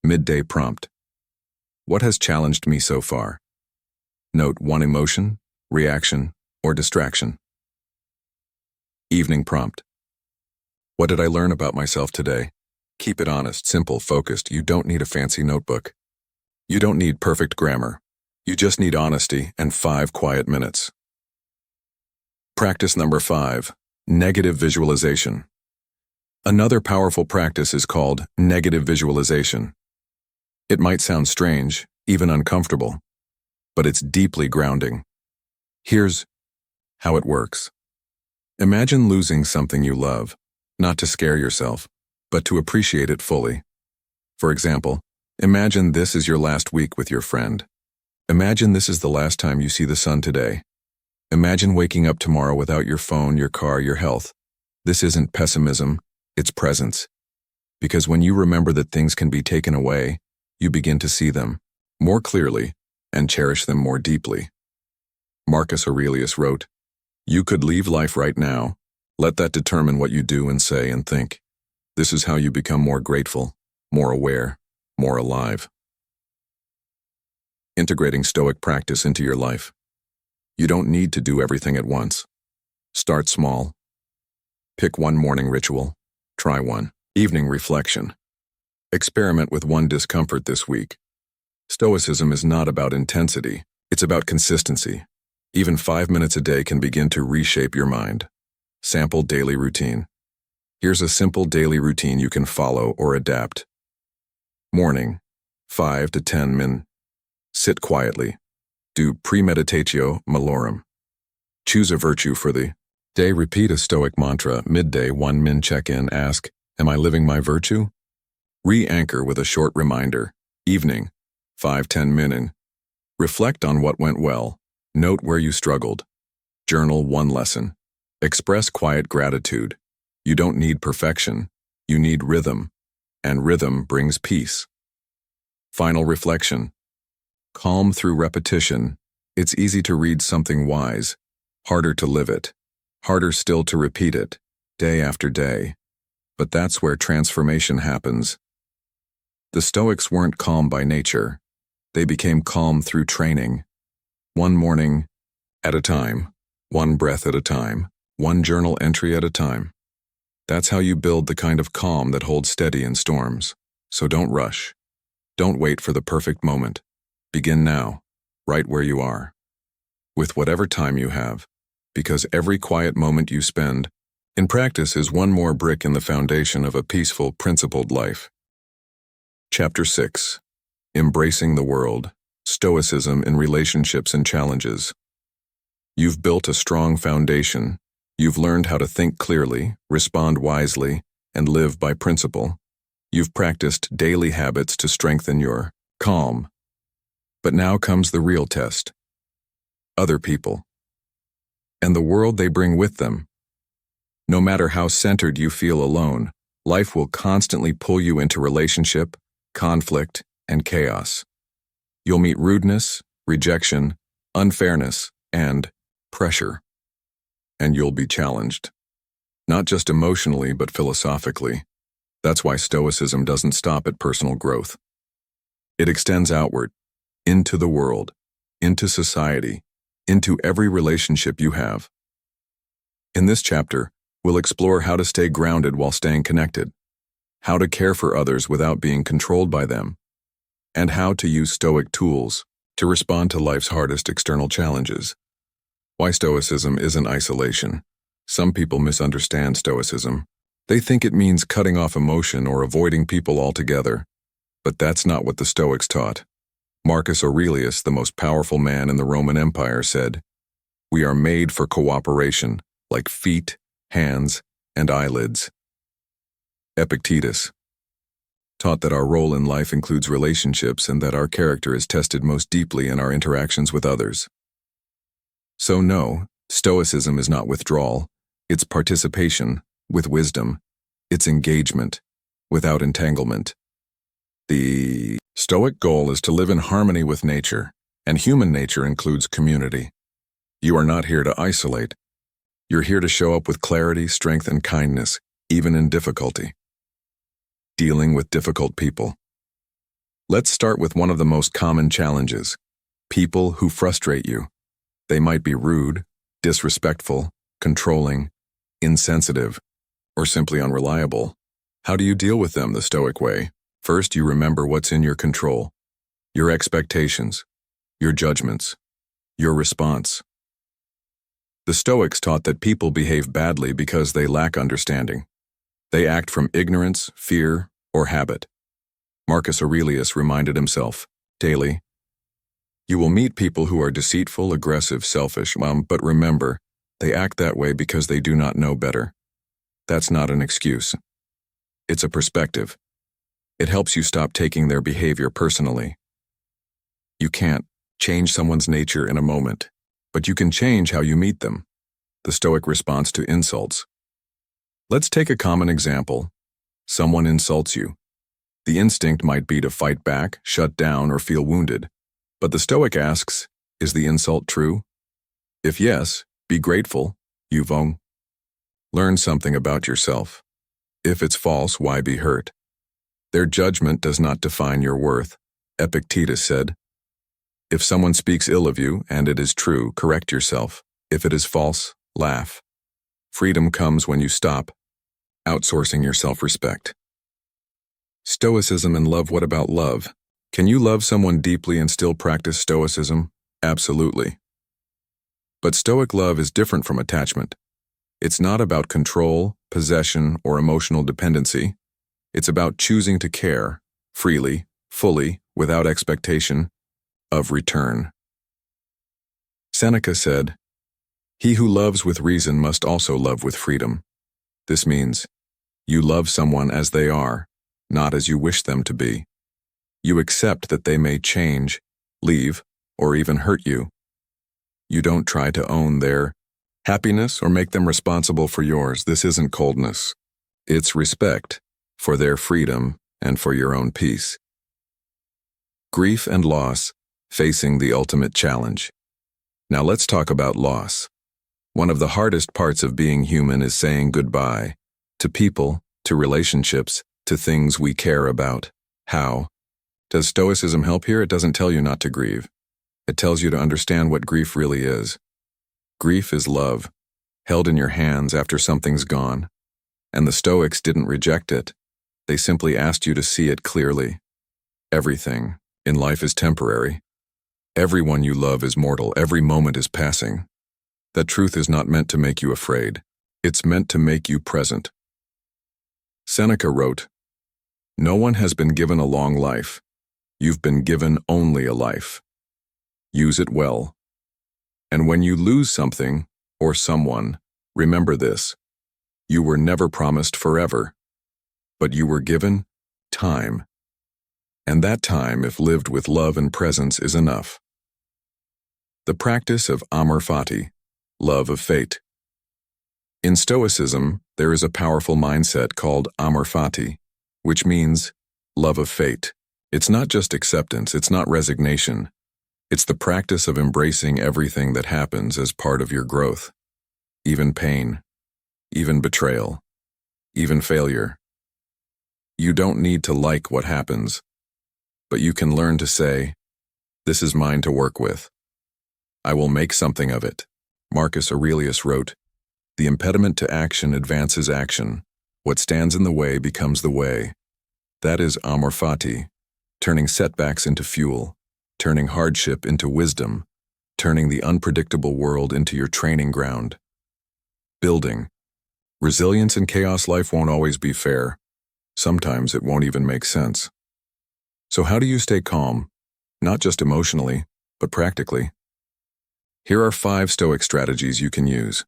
Midday prompt. What has challenged me so far? Note one emotion, reaction, or distraction. Evening prompt. What did I learn about myself today? Keep it honest, simple, focused. You don't need a fancy notebook. You don't need perfect grammar. You just need honesty and 5 quiet minutes. Practice number 5. Negative visualization. Another powerful practice is called negative visualization. It might sound strange, even uncomfortable, but it's deeply grounding. Here's how it works. Imagine losing something you love, not to scare yourself, but to appreciate it fully. For example, imagine this is your last week with your friend. Imagine this is the last time you see the sun today. Imagine waking up tomorrow without your phone, your car, your health. This isn't pessimism, it's presence. Because when you remember that things can be taken away, you begin to see them more clearly and cherish them more deeply. Marcus Aurelius wrote, "You could leave life right now. Let that determine what you do and say and think. This is how you become more grateful, more aware, more alive." Integrating Stoic practice into your life. You don't need to do everything at once. Start small. Pick one morning ritual. Try one evening reflection. Experiment with one discomfort this week. Stoicism is not about intensity, it's about consistency. Even 5 minutes a day can begin to reshape your mind. Sample daily routine. Here's a simple daily routine you can follow or adapt. Morning, 5 to 10 min. Sit quietly. Do premeditatio malorum. Choose a virtue for the day. Repeat a Stoic mantra. Midday, 1 min check-in. Ask, am I living my virtue? Re-anchor with a short reminder. Evening, 5-10 min. Reflect on what went well. Note where you struggled. Journal one lesson. Express quiet gratitude. You don't need perfection. You need rhythm. And rhythm brings peace. Final reflection. Calm through repetition. It's easy to read something wise. Harder to live it. Harder still to repeat it, day after day. But that's where transformation happens. The Stoics weren't calm by nature. They became calm through training. One morning at a time, one breath at a time, one journal entry at a time. That's how you build the kind of calm that holds steady in storms. So don't rush. Don't wait for the perfect moment. Begin now, right where you are, with whatever time you have, because every quiet moment you spend in practice is one more brick in the foundation of a peaceful, principled life. Chapter 6. Embracing the World. Stoicism in Relationships and Challenges. You've built a strong foundation. You've learned how to think clearly, respond wisely, and live by principle. You've practiced daily habits to strengthen your calm. But now comes the real test. Other people. And the world they bring with them. No matter how centered you feel alone, life will constantly pull you into relationship, conflict, and chaos. You'll meet rudeness, rejection, unfairness, and pressure. And you'll be challenged. Not just emotionally, but philosophically. That's why Stoicism doesn't stop at personal growth. It extends outward, into the world, into society, into every relationship you have. In this chapter, we'll explore how to stay grounded while staying connected, how to care for others without being controlled by them, and how to use Stoic tools to respond to life's hardest external challenges. Why Stoicism isn't isolation. Some people misunderstand Stoicism. They think it means cutting off emotion or avoiding people altogether. But that's not what the Stoics taught. Marcus Aurelius, the most powerful man in the Roman Empire, said, "We are made for cooperation, like feet, hands, and eyelids." Epictetus taught that our role in life includes relationships and that our character is tested most deeply in our interactions with others. So no, Stoicism is not withdrawal, it's participation, with wisdom, it's engagement, without entanglement. The Stoic goal is to live in harmony with nature, and human nature includes community. You are not here to isolate. You're here to show up with clarity, strength, and kindness, even in difficulty. Dealing with difficult people. Let's start with one of the most common challenges: people who frustrate you. They might be rude, disrespectful, controlling, insensitive, or simply unreliable. How do you deal with them the Stoic way? First, you remember what's in your control: your expectations, your judgments, your response. The Stoics taught that people behave badly because they lack understanding. They act from ignorance, fear, or habit. Marcus Aurelius reminded himself daily, You will meet people who are deceitful, aggressive, selfish, but remember, they act that way because they do not know better. That's not an excuse. It's a perspective. It helps you stop taking their behavior personally. You can't change someone's nature in a moment, but you can change how you meet them. The Stoic response to insults. Let's take a common example. Someone insults you. The instinct might be to fight back, shut down, or feel wounded. But the Stoic asks, is the insult true? If yes, be grateful, Yuvong. Learn something about yourself. If it's false, why be hurt? Their judgment does not define your worth, Epictetus said. If someone speaks ill of you, and it is true, correct yourself. If it is false, laugh. Freedom comes when you stop outsourcing your self-respect. Stoicism and love. What about love? Can you love someone deeply and still practice Stoicism? Absolutely. But Stoic love is different from attachment. It's not about control, possession, or emotional dependency. It's about choosing to care, freely, fully, without expectation of return. Seneca said, "He who loves with reason must also love with freedom." This means, you love someone as they are, not as you wish them to be. You accept that they may change, leave, or even hurt you. You don't try to own their happiness or make them responsible for yours. This isn't coldness. It's respect for their freedom and for your own peace. Grief and loss, facing the ultimate challenge. Now let's talk about loss. One of the hardest parts of being human is saying goodbye to people, to relationships, to things we care about. How? Does Stoicism help here? It doesn't tell you not to grieve. It tells you to understand what grief really is. Grief is love, held in your hands after something's gone. And the Stoics didn't reject it. They simply asked you to see it clearly. Everything in life is temporary. Everyone you love is mortal. Every moment is passing. That truth is not meant to make you afraid. It's meant to make you present. Seneca wrote, "No one has been given a long life. You've been given only a life. Use it well. And when you lose something or someone, remember this. You were never promised forever, but you were given time. And that time, if lived with love and presence, is enough." The practice of amor fati, love of fate. In Stoicism, there is a powerful mindset called amor fati, which means love of fate. It's not just acceptance, it's not resignation. It's the practice of embracing everything that happens as part of your growth. Even pain, even betrayal, even failure. You don't need to like what happens, but you can learn to say, "This is mine to work with. I will make something of it." Marcus Aurelius wrote, "The impediment to action advances action. What stands in the way becomes the way." That is amor fati, turning setbacks into fuel, turning hardship into wisdom, turning the unpredictable world into your training ground. Building. Resilience in chaos. Life won't always be fair. Sometimes it won't even make sense. So how do you stay calm? Not just emotionally, but practically. Here are 5 Stoic strategies you can use.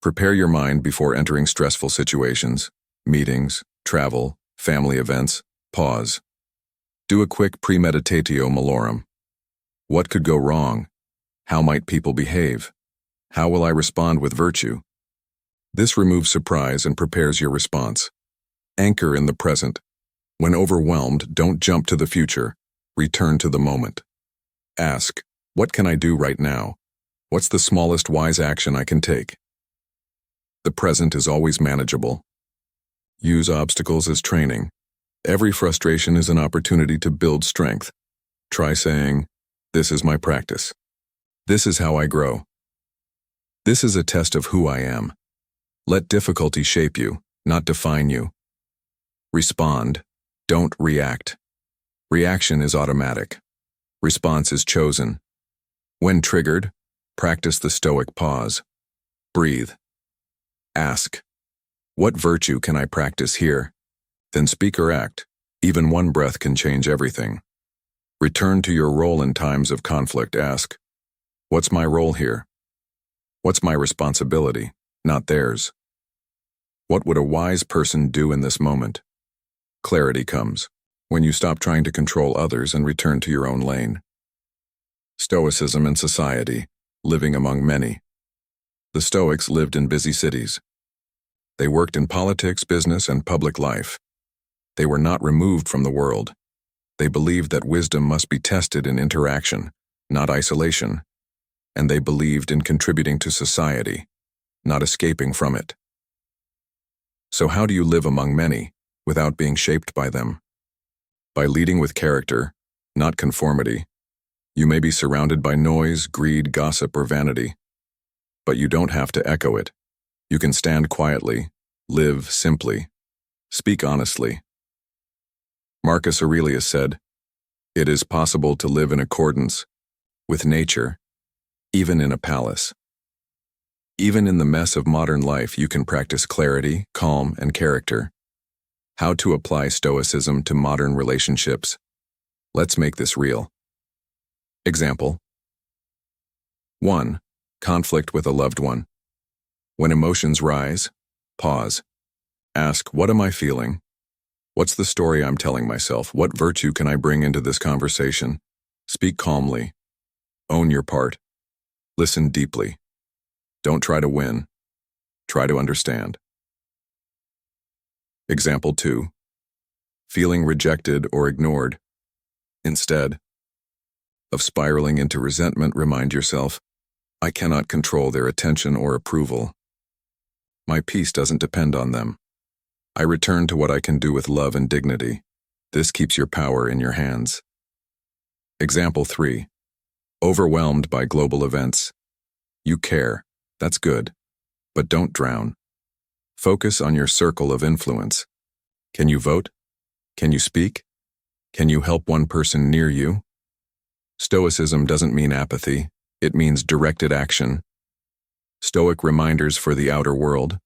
Prepare your mind before entering stressful situations, meetings, travel, family events. Pause. Do a quick premeditatio malorum. What could go wrong? How might people behave? How will I respond with virtue? This removes surprise and prepares your response. Anchor in the present. When overwhelmed, don't jump to the future. Return to the moment. Ask, what can I do right now? What's the smallest wise action I can take? The present is always manageable. Use obstacles as training. Every frustration is an opportunity to build strength. Try saying, "This is my practice. This is how I grow. This is a test of who I am." Let difficulty shape you, not define you. Respond. Don't react. Reaction is automatic. Response is chosen. When triggered, practice the Stoic pause. Breathe. Ask, what virtue can I practice here? Then speak or act. Even one breath can change everything. Return to your role in times of conflict. Ask, what's my role here? What's my responsibility, not theirs? What would a wise person do in this moment? Clarity comes when you stop trying to control others and return to your own lane. Stoicism in society, living among many. The Stoics lived in busy cities. They worked in politics, business, and public life. They were not removed from the world. They believed that wisdom must be tested in interaction, not isolation. And they believed in contributing to society, not escaping from it. So how do you live among many without being shaped by them? By leading with character, not conformity. You may be surrounded by noise, greed, gossip, or vanity, but you don't have to echo it. You can stand quietly, live simply, speak honestly. Marcus Aurelius said, "It is possible to live in accordance with nature, even in a palace." Even in the mess of modern life, you can practice clarity, calm, and character. How to apply Stoicism to modern relationships? Let's make this real. Example. 1. Conflict with a loved one. When emotions rise, pause. Ask, what am I feeling? What's the story I'm telling myself? What virtue can I bring into this conversation? Speak calmly. Own your part. Listen deeply. Don't try to win. Try to understand. Example 2. Feeling rejected or ignored. Instead of spiraling into resentment, remind yourself, I cannot control their attention or approval. My peace doesn't depend on them. I return to what I can do with love and dignity. This keeps your power in your hands. Example 3. Overwhelmed by global events. You care. That's good. But don't drown. Focus on your circle of influence. Can you vote? Can you speak? Can you help one person near you? Stoicism doesn't mean apathy. It means directed action. Stoic reminders for the outer world.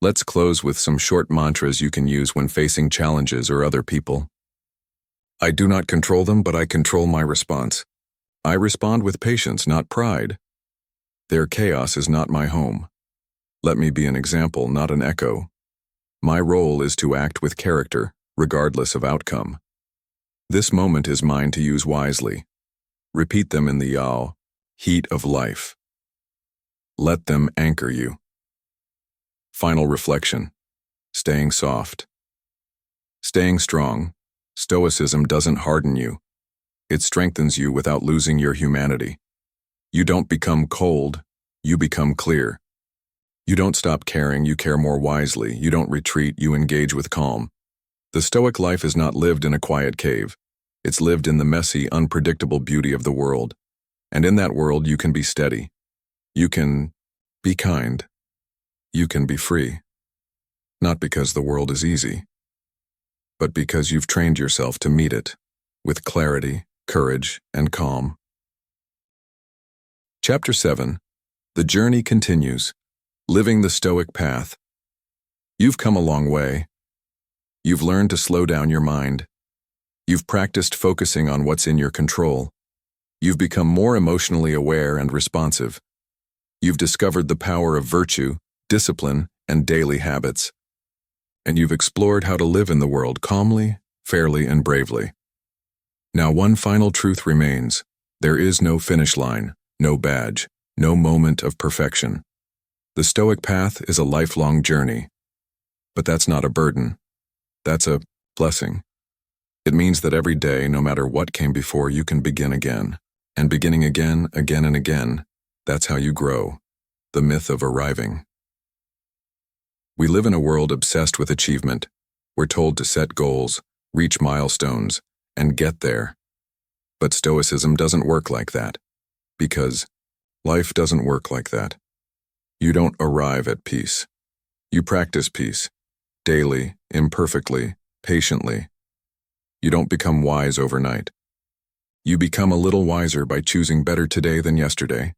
Let's close with some short mantras you can use when facing challenges or other people. I do not control them, but I control my response. I respond with patience, not pride. Their chaos is not my home. Let me be an example, not an echo. My role is to act with character, regardless of outcome. This moment is mine to use wisely. Repeat them in the heat of life. Let them anchor you. Final reflection. Staying soft. Staying strong. Stoicism doesn't harden you. It strengthens you without losing your humanity. You don't become cold, you become clear. You don't stop caring, you care more wisely. You don't retreat, you engage with calm. The Stoic life is not lived in a quiet cave. It's lived in the messy, unpredictable beauty of the world. And in that world, you can be steady. You can be kind. You can be free. Not because the world is easy, but because you've trained yourself to meet it with clarity, courage, and calm. Chapter 7. The journey continues. Living the Stoic path. You've come a long way. You've learned to slow down your mind. You've practiced focusing on what's in your control. You've become more emotionally aware and responsive. You've discovered the power of virtue, discipline, and daily habits. And you've explored how to live in the world calmly, fairly, and bravely. Now one final truth remains. There is no finish line, no badge, no moment of perfection. The Stoic path is a lifelong journey. But that's not a burden. That's a blessing. It means that every day, no matter what came before, you can begin again. And beginning again, again and again, that's how you grow. The myth of arriving. We live in a world obsessed with achievement. We're told to set goals, reach milestones, and get there. But Stoicism doesn't work like that. Because life doesn't work like that. You don't arrive at peace. You practice peace. Daily, imperfectly, patiently. You don't become wise overnight. You become a little wiser by choosing better today than yesterday.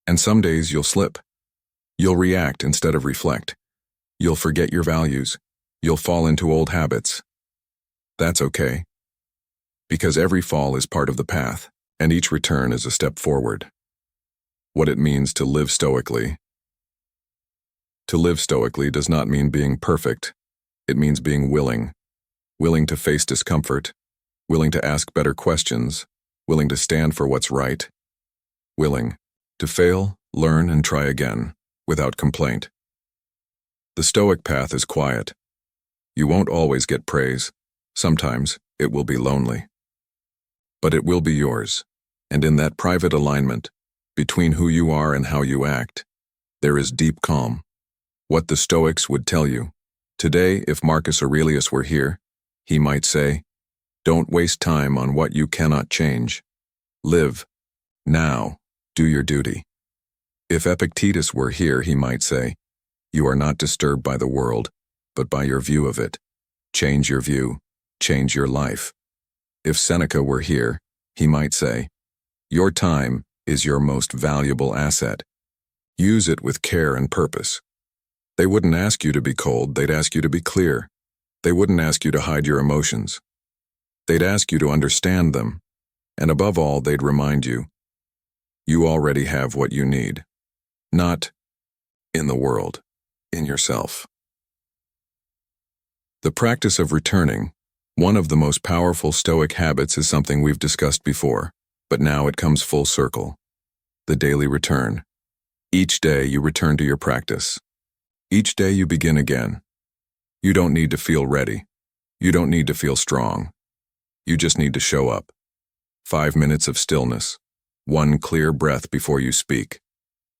And some days you'll slip. You'll react instead of reflect. You'll forget your values. You'll fall into old habits. That's okay. Because every fall is part of the path, and each return is a step forward. What it means to live stoically. To live stoically does not mean being perfect. It means being willing. Willing to face discomfort. Willing to ask better questions. Willing to stand for what's right. Willing to fail, learn, and try again, without complaint. The Stoic path is quiet. You won't always get praise. Sometimes it will be lonely. But it will be yours, and in that private alignment, between who you are and how you act, there is deep calm. What the Stoics would tell you. Today, if Marcus Aurelius were here, he might say, "Don't waste time on what you cannot change. Live. Now. Do your duty." If Epictetus were here, he might say, "You are not disturbed by the world, but by your view of it. Change your view. Change your life." If Seneca were here, he might say, "Your time is your most valuable asset. Use it with care and purpose." They wouldn't ask you to be cold, they'd ask you to be clear. They wouldn't ask you to hide your emotions. They'd ask you to understand them, and above all, they'd remind you, you already have what you need. Not in the world, in yourself. The practice of returning, one of the most powerful Stoic habits, is something we've discussed before, but now it comes full circle. The daily return. Each day you return to your practice. Each day you begin again. You don't need to feel ready. You don't need to feel strong. You just need to show up. 5 minutes of stillness. 1 clear breath before you speak.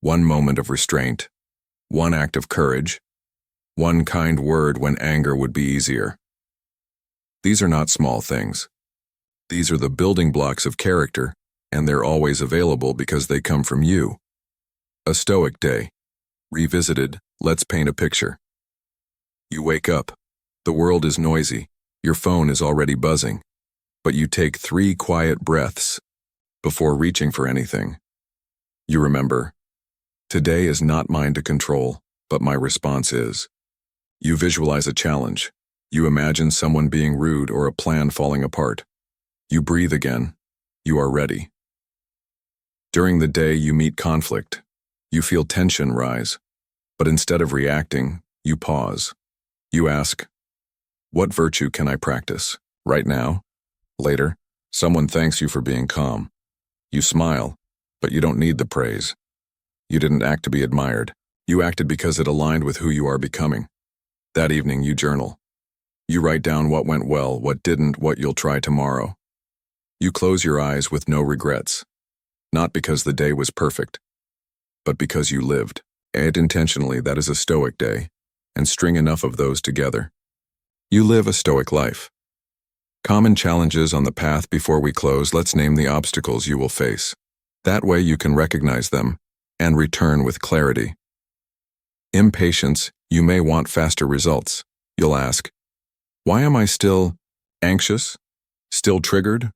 1 moment of restraint. 1 act of courage. 1 kind word when anger would be easier. These are not small things. These are the building blocks of character, and they're always available because they come from you. A Stoic day. Revisited, let's paint a picture. You wake up. The world is noisy. Your phone is already buzzing. But you take 3 quiet breaths before reaching for anything. You remember, today is not mine to control, but my response is. You visualize a challenge. You imagine someone being rude or a plan falling apart. You breathe again. You are ready. During the day, you meet conflict. You feel tension rise. But instead of reacting, you pause. You ask, what virtue can I practice? Right now? Later? Someone thanks you for being calm. You smile, but you don't need the praise. You didn't act to be admired. You acted because it aligned with who you are becoming. That evening, you journal. You write down what went well, what didn't, what you'll try tomorrow. You close your eyes with no regrets. Not because the day was perfect, but because you lived. Add intentionally, that is a Stoic day, and string enough of those together. You live a Stoic life. Common challenges on the path. Before we close, let's name the obstacles you will face. That way you can recognize them and return with clarity. Impatience. You may want faster results. You'll ask, why am I still anxious? Still triggered?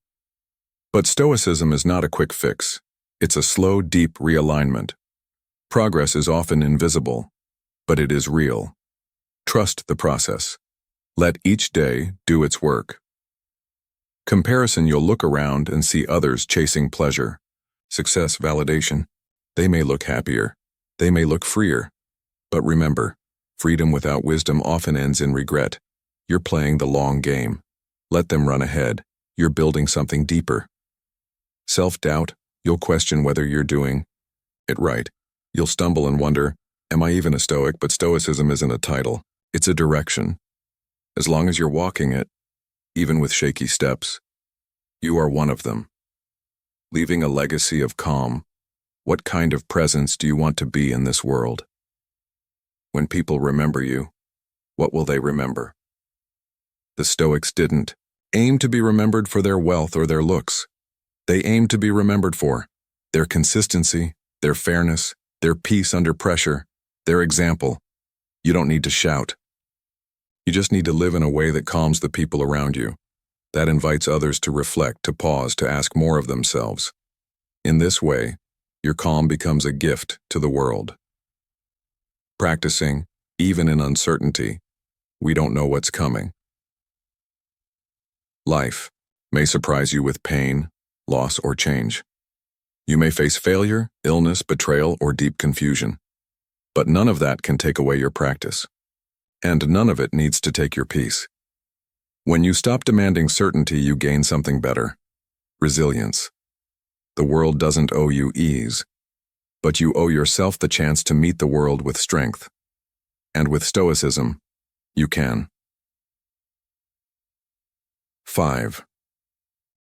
But Stoicism is not a quick fix. It's a slow, deep realignment. Progress is often invisible, but it is real. Trust the process. Let each day do its work. Comparison. You'll look around and see others chasing pleasure, success, validation. They may look happier. They may look freer. But remember, freedom without wisdom often ends in regret. You're playing the long game. Let them run ahead. You're building something deeper. Self-doubt. You'll question whether you're doing it right. You'll stumble and wonder, am I even a Stoic? But Stoicism isn't a title. It's a direction. As long as you're walking it, even with shaky steps, you are one of them. Leaving a legacy of calm. What kind of presence do you want to be in this world? When people remember you, what will they remember? The Stoics didn't aim to be remembered for their wealth or their looks. They aimed to be remembered for their consistency, their fairness, their peace under pressure, their example. You don't need to shout. You just need to live in a way that calms the people around you. That invites others to reflect, to pause, to ask more of themselves. In this way, your calm becomes a gift to the world. Practicing, even in uncertainty, we don't know what's coming. Life. may surprise you with pain, loss, or change. You may face failure, illness, betrayal, or deep confusion. But none of that can take away your practice. And none of it needs to take your peace. When you stop demanding certainty, you gain something better: resilience. The world doesn't owe you ease, but you owe yourself the chance to meet the world with strength. And with Stoicism, you can. 5.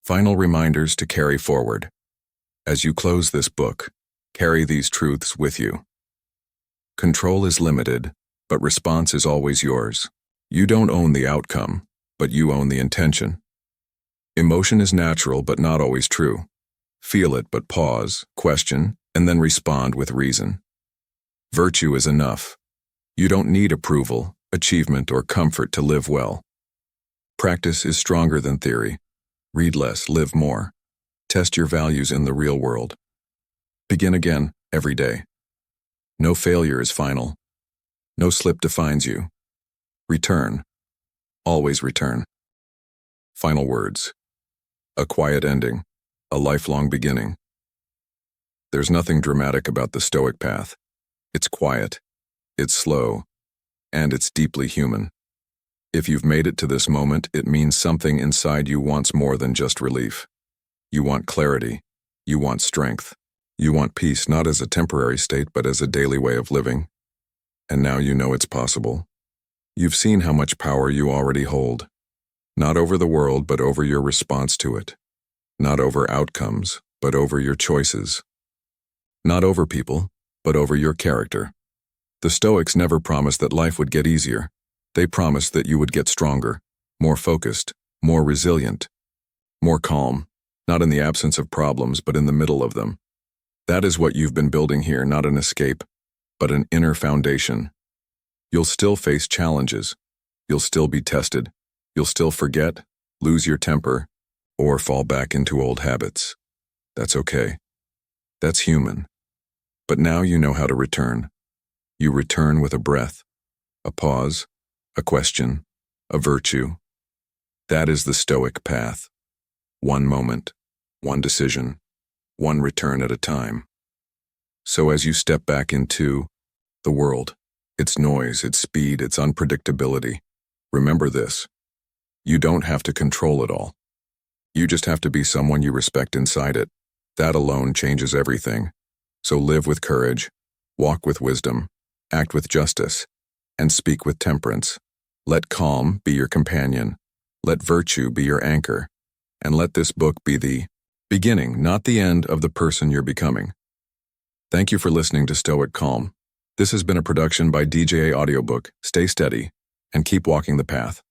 Final reminders to carry forward. As you close this book, carry these truths with you. Control is limited, but response is always yours. You don't own the outcome, but you own the intention. Emotion is natural, but not always true. Feel it, but pause, question, and then respond with reason. Virtue is enough. You don't need approval, achievement, or comfort to live well. Practice is stronger than theory. Read less, live more. Test your values in the real world. Begin again, every day. No failure is final. No slip defines you. Return. Always return. Final words. A quiet ending. A lifelong beginning. There's nothing dramatic about the Stoic path. It's quiet. It's slow. And it's deeply human. If you've made it to this moment, it means something inside you wants more than just relief. You want clarity. You want strength. You want peace, not as a temporary state, but as a daily way of living. And now you know it's possible. You've seen how much power you already hold. Not over the world, but over your response to it. Not over outcomes, but over your choices. Not over people, but over your character. The Stoics never promised that life would get easier. They promised that you would get stronger, more focused, more resilient, more calm, not in the absence of problems, but in the middle of them. That is what you've been building here, not an escape, but an inner foundation. You'll still face challenges. You'll still be tested. You'll still forget, lose your temper, or fall back into old habits. That's okay. That's human. But now you know how to return. You return with a breath, a pause, a question, a virtue. That is the Stoic path. One moment, one decision, one return at a time. So as you step back into the world, its noise, its speed, its unpredictability, remember this: you don't have to control it all. You just have to be someone you respect inside it. That alone changes everything. So live with courage, walk with wisdom, act with justice, and speak with temperance. Let calm be your companion. Let virtue be your anchor. And let this book be the beginning, not the end, of the person you're becoming. Thank you for listening to Stoic Calm. This has been a production by DJA-Audiobook. Stay steady and keep walking the path.